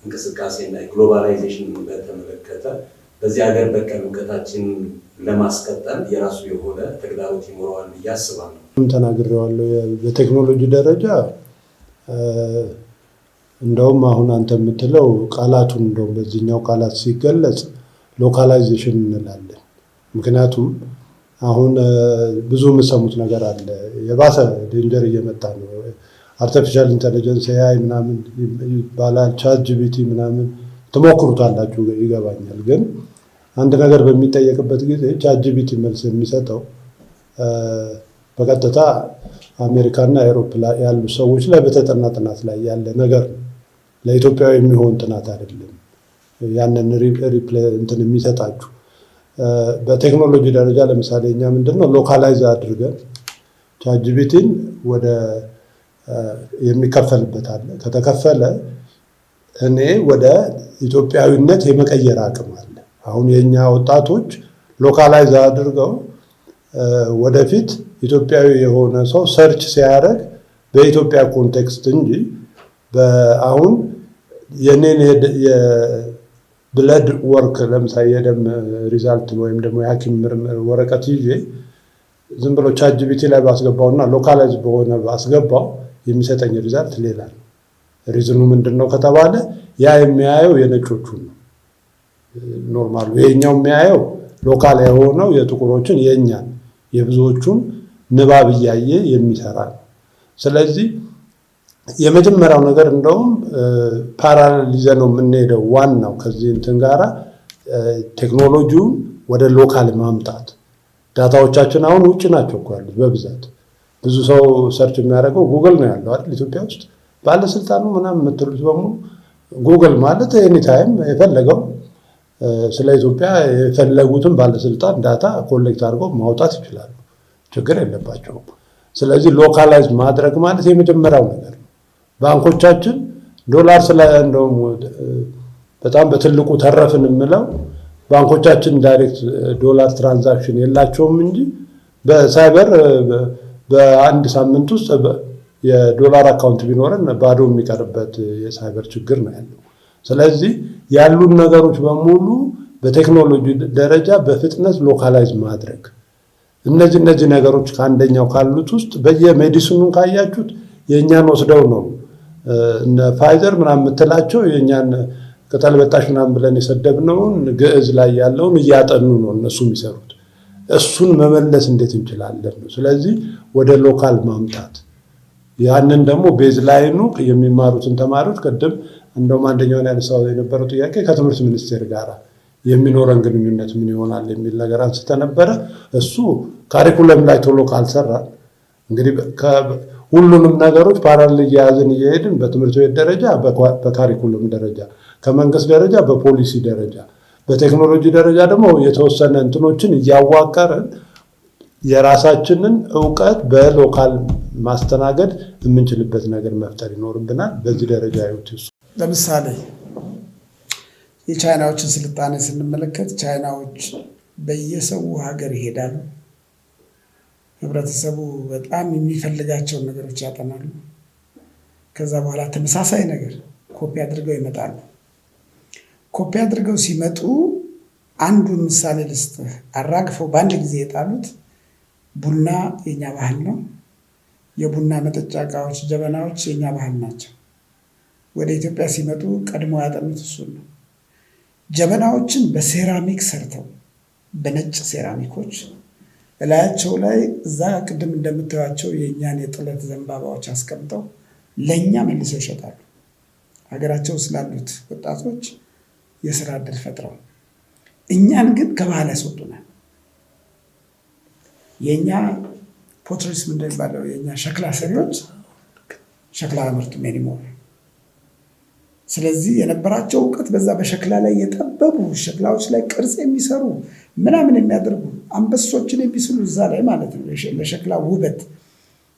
D: እንቅስቃሴና ግሎባላይዜሽን በተመለከተ በዚህ ሀገር በቀል እውቀታችን ለማስቀጠል የራሱ የሆነ ተግዳሮት ይኖረዋል ብዬ አስባለሁ።
B: ተናግሬዋለሁ። በቴክኖሎጂ ደረጃ እንደውም አሁን አንተ የምትለው ቃላቱን እንደውም በዚህኛው ቃላት ሲገለጽ ሎካላይዜሽን እንላለን። ምክንያቱም አሁን ብዙ የምሰሙት ነገር አለ። የባሰ ዴንጀር እየመጣ ነው። አርቲፊሻል ኢንተለጀንስ AI ምናምን ይባላል፣ ቻት ጂፒቲ ምናምን ትሞክሩታላችሁ ይገባኛል። ግን አንድ ነገር በሚጠየቅበት ጊዜ ቻት ጂፒቲ መልስ የሚሰጠው በቀጥታ አሜሪካና አውሮፓ ያሉ ሰዎች ላይ በተጠና ጥናት ላይ ያለ ነገር ነው። ለኢትዮጵያዊ የሚሆን ጥናት አይደለም። ያንን እንትን የሚሰጣችሁ በቴክኖሎጂ ደረጃ ለምሳሌ እኛ ምንድነው ሎካላይዝ አድርገን ቻት ጂፒቲን ወደ የሚከፈልበት አለ። ከተከፈለ እኔ ወደ ኢትዮጵያዊነት የመቀየር አቅም አለ። አሁን የኛ ወጣቶች ሎካላይዝ አድርገው ወደፊት ኢትዮጵያዊ የሆነ ሰው ሰርች ሲያደርግ በኢትዮጵያ ኮንቴክስት እንጂ አሁን የኔን የብለድ ወርክ ለምሳሌ የደም ሪዛልት ወይም ደግሞ የሐኪም ምርመራ ወረቀት ይዤ ዝም ብሎ ቻት ጂፒቲ ላይ ባስገባውና ሎካላይዝ በሆነ ባስገባው የሚሰጠኝ ሪዛልት ሌላ ነው። ሪዝኑ ምንድነው ከተባለ ያ የሚያየው የነጮቹን ነው። ኖርማሉ የኛው የሚያየው ሎካል የሆነው የጥቁሮችን የኛን የብዙዎቹን ንባብ እያየ የሚሰራ ነው። ስለዚህ የመጀመሪያው ነገር እንደውም ፓራሌል ይዘነው የምንሄደው ዋናው ከዚህ እንትን ጋራ ቴክኖሎጂውን ወደ ሎካል ማምጣት። ዳታዎቻችን አሁን ውጭ ናቸው እኮ ያሉት በብዛት። ብዙ ሰው ሰርች የሚያደርገው ጉግል ነው ያለው አይደል? ኢትዮጵያ ውስጥ ባለስልጣኑ ምናምን የምትሉት በሙሉ ጉግል ማለት ኤኒ ታይም የፈለገው ስለ ኢትዮጵያ የፈለጉትን ባለስልጣን ዳታ ኮሌክት አድርገው ማውጣት ይችላሉ። ችግር የለባቸውም። ስለዚህ ሎካላይዝ ማድረግ ማለት የመጀመሪያው ነገር ነው። ባንኮቻችን ዶላር እንደውም በጣም በትልቁ ተረፍን የምለው ባንኮቻችን ዳይሬክት ዶላር ትራንዛክሽን የላቸውም እንጂ በሳይበር በአንድ ሳምንት ውስጥ የዶላር አካውንት ቢኖረን ባዶ የሚቀርበት የሳይበር ችግር ነው ያለው። ስለዚህ ያሉን ነገሮች በሙሉ በቴክኖሎጂ ደረጃ በፍጥነት ሎካላይዝ ማድረግ እነዚህ ነገሮች ከአንደኛው ካሉት ውስጥ በየሜዲሲኑን ካያችሁት የኛን ወስደው ነው እነ ፋይዘር ምናምን የምትላቸው የኛን ቅጠል በጣሽ ምናምን ብለን የሰደብነውን ግዕዝ ላይ ያለውን እያጠኑ ነው እነሱ የሚሰሩት። እሱን መመለስ እንዴት እንችላለን ነው። ስለዚህ ወደ ሎካል ማምጣት ያንን ደግሞ ቤዝ ላይኑ የሚማሩትን ተማሪዎች ቅድም እንደውም አንደኛውን ያነሳው የነበረው ጥያቄ ከትምህርት ሚኒስቴር ጋር የሚኖረን ግንኙነት ምን ይሆናል የሚል ነገር አንስተ ነበረ። እሱ ካሪኩለም ላይ ቶሎ ካልሰራ እንግዲህ ሁሉንም ነገሮች ፓራሌል እየያዝን እየሄድን በትምህርት ቤት ደረጃ በካሪኩለም ደረጃ ከመንግስት ደረጃ በፖሊሲ ደረጃ በቴክኖሎጂ ደረጃ ደግሞ የተወሰነ እንትኖችን እያዋቀርን የራሳችንን ዕውቀት በሎካል ማስተናገድ የምንችልበት ነገር መፍጠር ይኖርብናል። በዚህ ደረጃ ይውትሱ
C: ለምሳሌ የቻይናዎችን ስልጣኔ ስንመለከት ቻይናዎች በየሰው ሀገር ይሄዳሉ። ህብረተሰቡ በጣም የሚፈልጋቸውን ነገሮች ያጠናሉ። ከዛ በኋላ ተመሳሳይ ነገር ኮፒ አድርገው ይመጣሉ። ኮፒ አድርገው ሲመጡ አንዱን ምሳሌ ልስጥህ። አራግፈው በአንድ ጊዜ የጣሉት ቡና የኛ ባህል ነው። የቡና መጠጫ እቃዎች፣ ጀበናዎች የኛ ባህል ናቸው። ወደ ኢትዮጵያ ሲመጡ ቀድሞ ያጠኑት እሱን ነው። ጀበናዎችን በሴራሚክ ሰርተው በነጭ ሴራሚኮች እላያቸው ላይ እዛ ቅድም እንደምታዩቸው የእኛን የጥለት ዘንባባዎች አስቀምጠው ለእኛ መልሰው ይሸጣሉ። ሀገራቸው ስላሉት ወጣቶች የስራ ዕድል ፈጥረው እኛን ግን ከባህል ያስወጡናል። የእኛ ፖትሪስ ምንድን የሚባለው የእኛ ሸክላ ሰሪዎች ሸክላ አያመርቱም ኤኒሞር። ስለዚህ የነበራቸው እውቀት በዛ በሸክላ ላይ የጠበቡ ሸክላዎች ላይ ቅርጽ የሚሰሩ ምናምን የሚያደርጉ አንበሶችን የሚስሉ እዛ ላይ ማለት ነው። ለሸክላ ውበት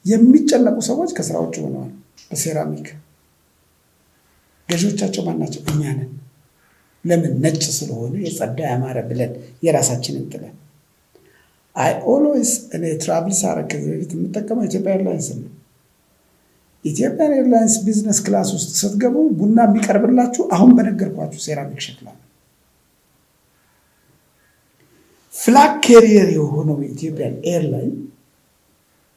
C: የሚጨነቁ ሰዎች ከስራ ውጭ ሆነዋል። በሴራሚክ ገዢዎቻቸው ማን ናቸው? እኛ ነን። ለምን? ነጭ ስለሆነ የጸዳ ያማረ ብለን የራሳችንን ጥለን። አይ ኦልዌይስ እኔ ትራቭል ሳረግ ከዚህ በፊት የምጠቀመው ኢትዮጵያ ኤርላይንስ ነው። ኢትዮጵያን ኤርላይንስ ቢዝነስ ክላስ ውስጥ ስትገቡ ቡና የሚቀርብላችሁ አሁን በነገርኳችሁ ሴራሚክ ሸክላ ነው። ፍላግ ካሪየር የሆነው የኢትዮጵያን ኤርላይን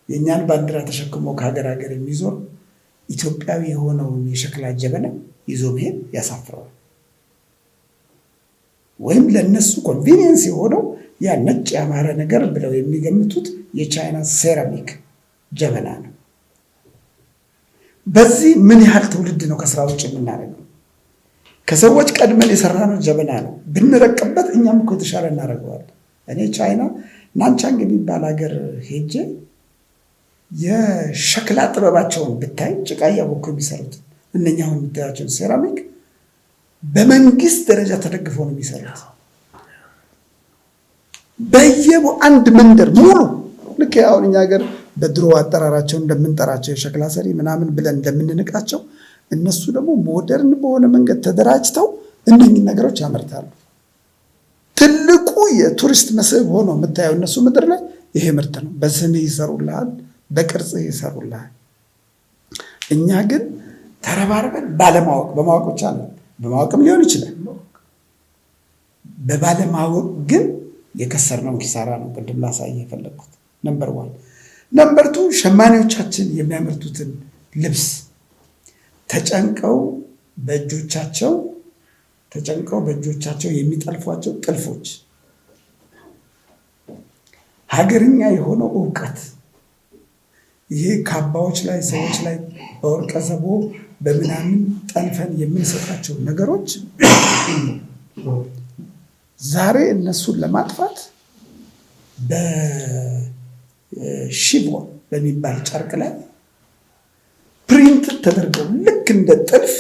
C: የእኛን ባንዲራ ተሸክሞ ከሀገር ሀገር የሚዞር ኢትዮጵያዊ የሆነውን የሸክላ ጀበና ይዞ መሄድ ያሳፍረዋል። ወይም ለነሱ ኮንቪኒየንስ የሆነው ያ ነጭ ያማረ ነገር ብለው የሚገምቱት የቻይና ሴራሚክ ጀበና ነው። በዚህ ምን ያህል ትውልድ ነው ከስራ ውጭ የምናደርገው? ከሰዎች ቀድመን የሰራነው ጀበና ነው። ብንረቅበት እኛም እኮ የተሻለ እናደርገዋለን። እኔ ቻይና ናንቻንግ የሚባል ሀገር ሄጄ የሸክላ ጥበባቸውን ብታይ ጭቃ እያቦኩ የሚሰሩት እነኛ አሁን የምታያቸውን ሴራሚክ በመንግስት ደረጃ ተደግፈው ነው የሚሰሩት። አንድ መንደር ሙሉ ልክ አሁን እኛ ሀገር በድሮ አጠራራቸው እንደምንጠራቸው የሸክላ ሰሪ ምናምን ብለን እንደምንንቃቸው እነሱ ደግሞ ሞደርን በሆነ መንገድ ተደራጅተው እነኝን ነገሮች ያመርታሉ። ትልቁ የቱሪስት መስህብ ሆኖ የምታየው እነሱ ምድር ላይ ይሄ ምርት ነው። በስምህ ይሰሩልሃል፣ በቅርጽህ ይሰሩልሃል። እኛ ግን ተረባርበን ባለማወቅ፣ በማወቅ ብቻ ነው፣ በማወቅም ሊሆን ይችላል። በባለማወቅ ግን የከሰርነውን ኪሳራ ነው ቅድም ላሳይ የፈለግኩት። ነምበር 1 ነምበር 2 ሸማኔዎቻችን የሚያመርቱትን ልብስ ተጨንቀው በእጆቻቸው የሚጠልፏቸው ጥልፎች፣ ሀገርኛ የሆነው እውቀት፣ ይሄ ካባዎች ላይ ሰዎች ላይ በወርቀ ዘቦ በምናምን ጠልፈን የምንሰጣቸው ነገሮች ዛሬ እነሱን ለማጥፋት በሺፎን በሚባል ጨርቅ ላይ ፕሪንት ተደርገው ልክ እንደ ጥልፍ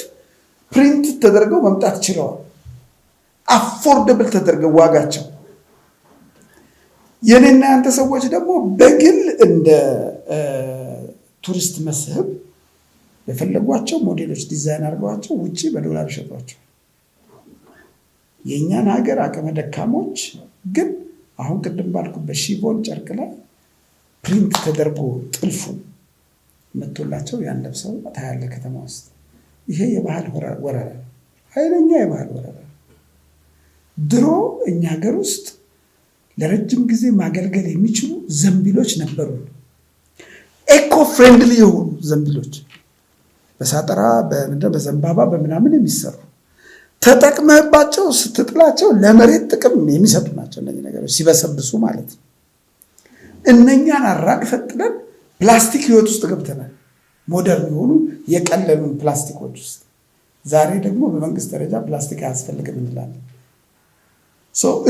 C: ፕሪንት ተደርገው መምጣት ችለዋል። አፎርደብል ተደርገው ዋጋቸው። የኔና ያንተ ሰዎች ደግሞ በግል እንደ ቱሪስት መስህብ የፈለጓቸው ሞዴሎች ዲዛይን አድርገዋቸው ውጪ በዶላር ይሸጧቸው። የእኛን ሀገር አቅመ ደካሞች ግን አሁን ቅድም ባልኩ በሺፎን ጨርቅ ላይ ፕሪንት ተደርጎ ጥልፉ መጥቶላቸው ያን ለብሰው ታያለ ከተማ ውስጥ። ይሄ የባህል ወረራ፣ ኃይለኛ የባህል ወረራ። ድሮ እኛ ሀገር ውስጥ ለረጅም ጊዜ ማገልገል የሚችሉ ዘንቢሎች ነበሩ። ኤኮ ፍሬንድሊ የሆኑ ዘንቢሎች በሳጠራ በዘንባባ በምናምን የሚሰሩ ተጠቅመህባቸው ስትጥላቸው ለመሬት ጥቅም የሚሰጡ ናቸው። እነዚህ ነገሮች ሲበሰብሱ ማለት ነው። እነኛን አራግፈን ጥለን ፕላስቲክ ህይወት ውስጥ ገብተናል። ሞደርን የሆኑ የቀለሉን ፕላስቲኮች ውስጥ ዛሬ ደግሞ በመንግስት ደረጃ ፕላስቲክ አያስፈልግም እንላለን።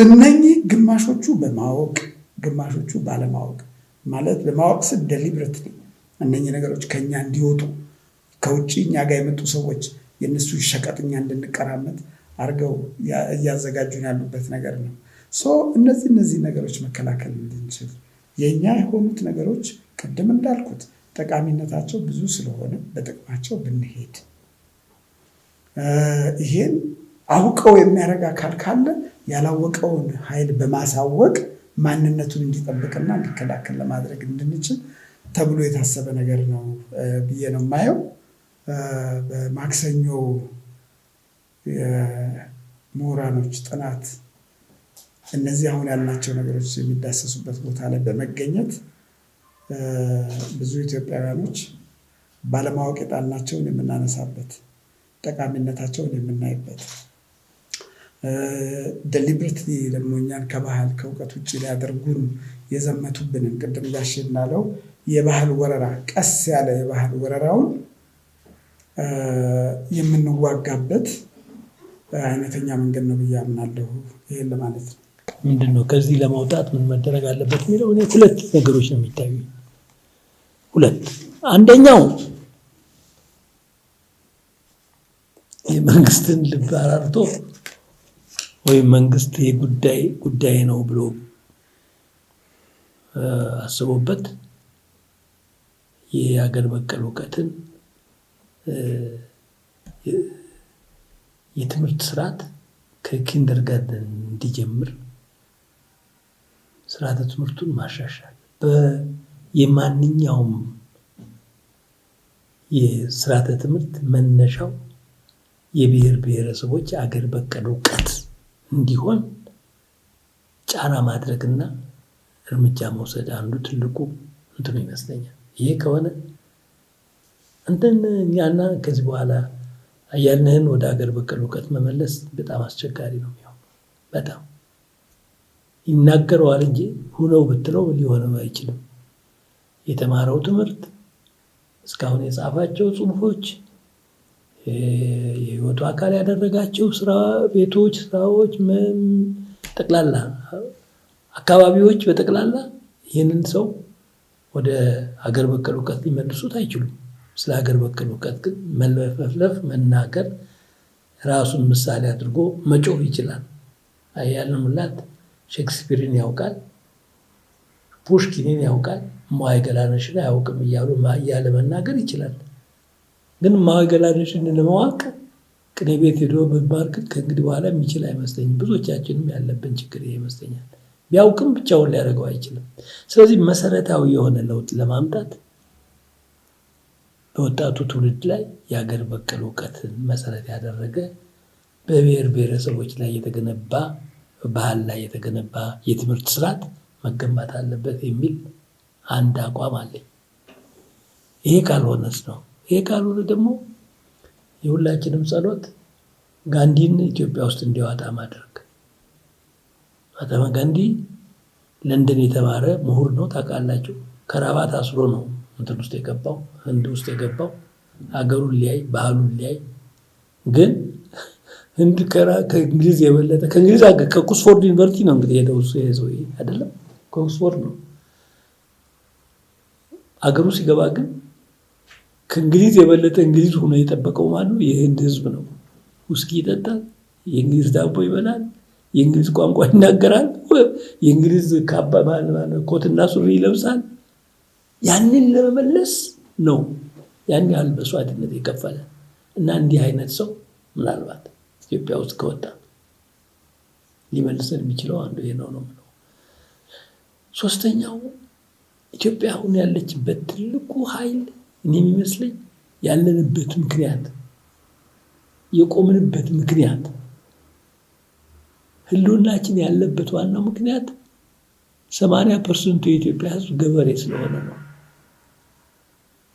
C: እነኚህ ግማሾቹ በማወቅ ግማሾቹ ባለማወቅ ማለት በማወቅ ስል ደሊብሬትሊ እነኚህ ነገሮች ከኛ እንዲወጡ ከውጭ እኛ ጋር የመጡ ሰዎች የእነሱ ሸቀጥኛ እንድንቀራመጥ አድርገው እያዘጋጁን ያሉበት ነገር ነው። እነዚህ ነገሮች መከላከል እንድንችል የእኛ የሆኑት ነገሮች ቅድም እንዳልኩት ጠቃሚነታቸው ብዙ ስለሆነ በጥቅማቸው ብንሄድ፣ ይሄን አውቀው የሚያደርግ አካል ካለ ያላወቀውን ኃይል በማሳወቅ ማንነቱን እንዲጠብቅና እንዲከላከል ለማድረግ እንድንችል ተብሎ የታሰበ ነገር ነው ብዬ ነው የማየው። በማክሰኞ የምሁራኖች ጥናት እነዚህ አሁን ያልናቸው ነገሮች የሚዳሰሱበት ቦታ ላይ በመገኘት ብዙ ኢትዮጵያውያኖች ባለማወቅ የጣልናቸውን የምናነሳበት፣ ጠቃሚነታቸውን የምናይበት፣ ደሊብሬትሊ ደግሞ እኛን ከባህል ከእውቀት ውጭ ሊያደርጉን የዘመቱብንን ቅድም ጋሼ እንዳለው የባህል ወረራ፣ ቀስ ያለ የባህል ወረራውን የምንዋጋበት አይነተኛ መንገድ ነው ብዬ አምናለሁ። ይሄን ለማለት ነው።
A: ምንድን ነው ከዚህ ለመውጣት ምን መደረግ አለበት የሚለው እኔ 2 ነገሮች ነው የሚታዩ። 2 አንደኛው የመንግስትን ልብ አራርቶ ወይም መንግስት ጉዳይ ነው ብሎ አስቦበት የሀገር በቀል እውቀትን የትምህርት ስርዓት ከኪንደርጋርተን እንዲጀምር ስርዓተ ትምህርቱን ማሻሻል፣ የማንኛውም የስርዓተ ትምህርት መነሻው የብሔር ብሔረሰቦች አገር በቀል እውቀት እንዲሆን ጫና ማድረግና እርምጃ መውሰድ አንዱ ትልቁ እንትኑ ይመስለኛል። ይሄ ከሆነ እኛና ከዚህ በኋላ አያልንህን ወደ አገር በቀል እውቀት መመለስ በጣም አስቸጋሪ ነው የሚሆነው። በጣም ይናገረዋል እንጂ ሁነው ብትለው ሊሆነው አይችልም። የተማረው ትምህርት እስካሁን የጻፋቸው ጽሁፎች፣ የህይወቱ አካል ያደረጋቸው ቤቶች፣ ስራዎች፣ ጠቅላላ አካባቢዎች በጠቅላላ ይህንን ሰው ወደ ሀገር በቀል እውቀት ሊመልሱት አይችሉም። ስለ ሀገር በቀል እውቀት ግን መለፍለፍ፣ መናገር፣ ራሱን ምሳሌ አድርጎ መጮህ ይችላል። አያሌው ሙላት ሼክስፒርን ያውቃል፣ ፑሽኪንን ያውቃል፣ እማሆይ ገላነሽን አያውቅም እያለ መናገር ይችላል። ግን እማሆይ ገላነሽን ለማወቅ ቅኔ ቤት ሄዶ መማር ግን ከእንግዲህ በኋላ የሚችል አይመስለኝም። ብዙዎቻችንም ያለብን ችግር ይሄ ይመስለኛል። ቢያውቅም ብቻውን ሊያደርገው አይችልም። ስለዚህ መሰረታዊ የሆነ ለውጥ ለማምጣት በወጣቱ ትውልድ ላይ የሀገር በቀል እውቀትን መሰረት ያደረገ በብሔር ብሔረሰቦች ላይ የተገነባ ባህል ላይ የተገነባ የትምህርት ስርዓት መገንባት አለበት የሚል አንድ አቋም አለኝ። ይሄ ካልሆነስ ነው። ይሄ ካልሆነ ደግሞ የሁላችንም ጸሎት ጋንዲን ኢትዮጵያ ውስጥ እንዲያወጣ ማድረግ። ማህተማ ጋንዲ ለንደን የተማረ ምሁር ነው፣ ታውቃላችሁ። ከራባት አስሮ ነው እንትን ውስጥ የገባው፣ ህንድ ውስጥ የገባው ሀገሩን ሊያይ ባህሉን ሊያይ። ግን ህንድ ከእንግሊዝ የበለጠ ከእንግሊዝ ከኦክስፎርድ ዩኒቨርሲቲ ነው እንግዲህ ሄደው ሰው አይደለም፣ ከኦክስፎርድ ነው። አገሩ ሲገባ ግን ከእንግሊዝ የበለጠ እንግሊዝ ሆኖ የጠበቀው ማለት ነው የህንድ ህዝብ ነው። ውስኪ ይጠጣል፣ የእንግሊዝ ዳቦ ይበላል፣ የእንግሊዝ ቋንቋ ይናገራል፣ የእንግሊዝ ካባ ኮትና ሱሪ ይለብሳል። ያንን ለመመለስ ነው ያን ያህል መስዋዕትነት የከፈለ እና እንዲህ አይነት ሰው ምናልባት ኢትዮጵያ ውስጥ ከወጣ ሊመልሰን የሚችለው አንዱ ይሄ ነው ነው። ሶስተኛው ኢትዮጵያ አሁን ያለችበት ትልቁ ኃይል እኔ የሚመስለኝ ያለንበት ምክንያት፣ የቆምንበት ምክንያት፣ ህልውናችን ያለበት ዋናው ምክንያት 80% የኢትዮጵያ ህዝብ ገበሬ ስለሆነ ነው።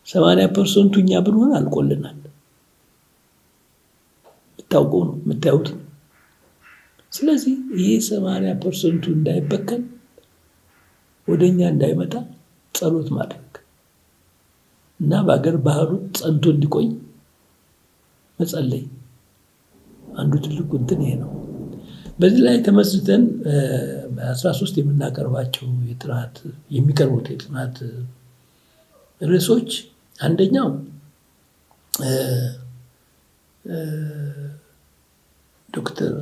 A: 80% እኛ ብንሆን አልቆልናል። የምታውቀው ነው የምታዩት ነው። ስለዚህ ይሄ 80% እንዳይበከል ወደኛ እንዳይመጣ ጸሎት ማድረግ እና በአገር ባህሉ ጸንቶ እንዲቆይ መጸለይ አንዱ ትልቁ እንትን ይሄ ነው። በዚህ ላይ ተመስርተን በ13 የምናቀርባቸው የሚቀርቡት የጥናት ርዕሶች አንደኛው ዶክተር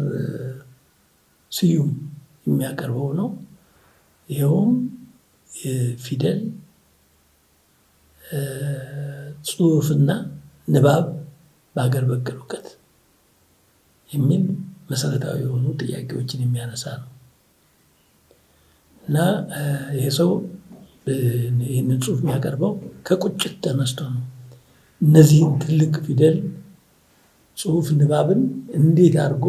A: ስዩም የሚያቀርበው ነው። ይኸውም ፊደል፣ ጽሁፍና ንባብ በሀገር በቀል እውቀት የሚል መሰረታዊ የሆኑ ጥያቄዎችን የሚያነሳ ነው እና ይሄ ሰው ይህንን ጽሁፍ የሚያቀርበው ከቁጭት ተነስቶ ነው። እነዚህን ትልቅ ፊደል፣ ጽሁፍ፣ ንባብን እንዴት አድርጎ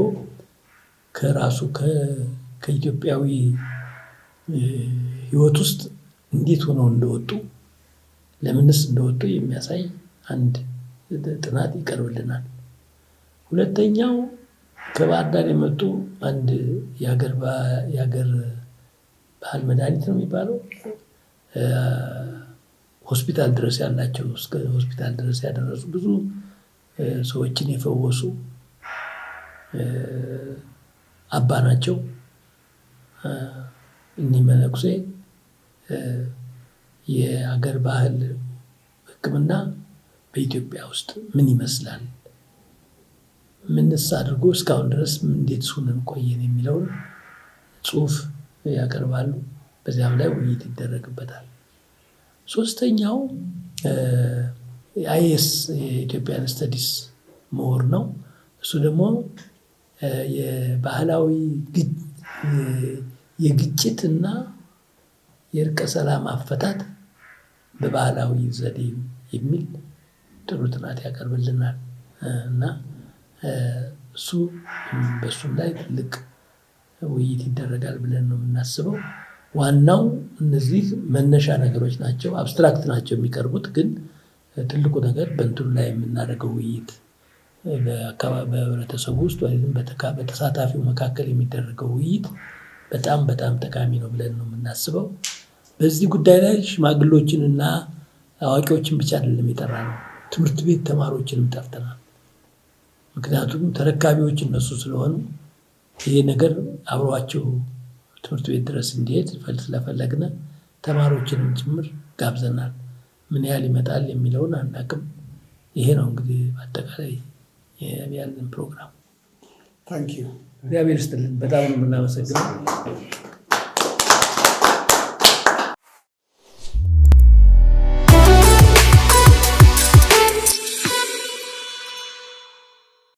A: ከራሱ ከኢትዮጵያዊ ህይወት ውስጥ እንዴት ሆነው እንደወጡ፣ ለምንስ እንደወጡ የሚያሳይ አንድ ጥናት ይቀርብልናል። ሁለተኛው ከባህር ዳር የመጡ አንድ የሀገር ባህል መድኃኒት ነው የሚባለው ሆስፒታል ድረስ ያላቸው እስከ ሆስፒታል ድረስ ያደረሱ ብዙ ሰዎችን የፈወሱ አባ ናቸው። እኒህ መነኩሴ የሀገር ባህል ሕክምና በኢትዮጵያ ውስጥ ምን ይመስላል፣ ምንስ አድርጎ እስካሁን ድረስ እንዴት ሆነን ቆየን የሚለውን ጽሁፍ ያቀርባሉ። በዚያም ላይ ውይይት ይደረግበታል። ሶስተኛው አይኤስ የኢትዮጵያን ስተዲስ ምሁር ነው። እሱ ደግሞ የባህላዊ የግጭትና የእርቀ ሰላም አፈታት በባህላዊ ዘዴ የሚል ጥሩ ጥናት ያቀርብልናል እና በእሱም ላይ ትልቅ ውይይት ይደረጋል ብለን ነው የምናስበው። ዋናው እነዚህ መነሻ ነገሮች ናቸው፣ አብስትራክት ናቸው የሚቀርቡት። ግን ትልቁ ነገር በእንትኑ ላይ የምናደርገው ውይይት በህብረተሰቡ ውስጥ ወይም በተሳታፊው መካከል የሚደረገው ውይይት በጣም በጣም ጠቃሚ ነው ብለን ነው የምናስበው። በዚህ ጉዳይ ላይ ሽማግሎችንና አዋቂዎችን ብቻ አይደለም የጠራነው፣ ትምህርት ቤት ተማሪዎችንም ጠርተናል። ምክንያቱም ተረካቢዎች እነሱ ስለሆኑ ይሄ ነገር አብሯቸው ትምህርት ቤት ድረስ እንዲሄድ ስለፈለግን ተማሪዎችንም ጭምር ጋብዘናል። ምን ያህል ይመጣል የሚለውን አናውቅም። ይሄ ነው እንግዲህ በአጠቃላይ ያለን ፕሮግራም።
C: ታንኪዩ።
A: እግዚአብሔር ይስጥልን። በጣም ነው የምናመሰግነው።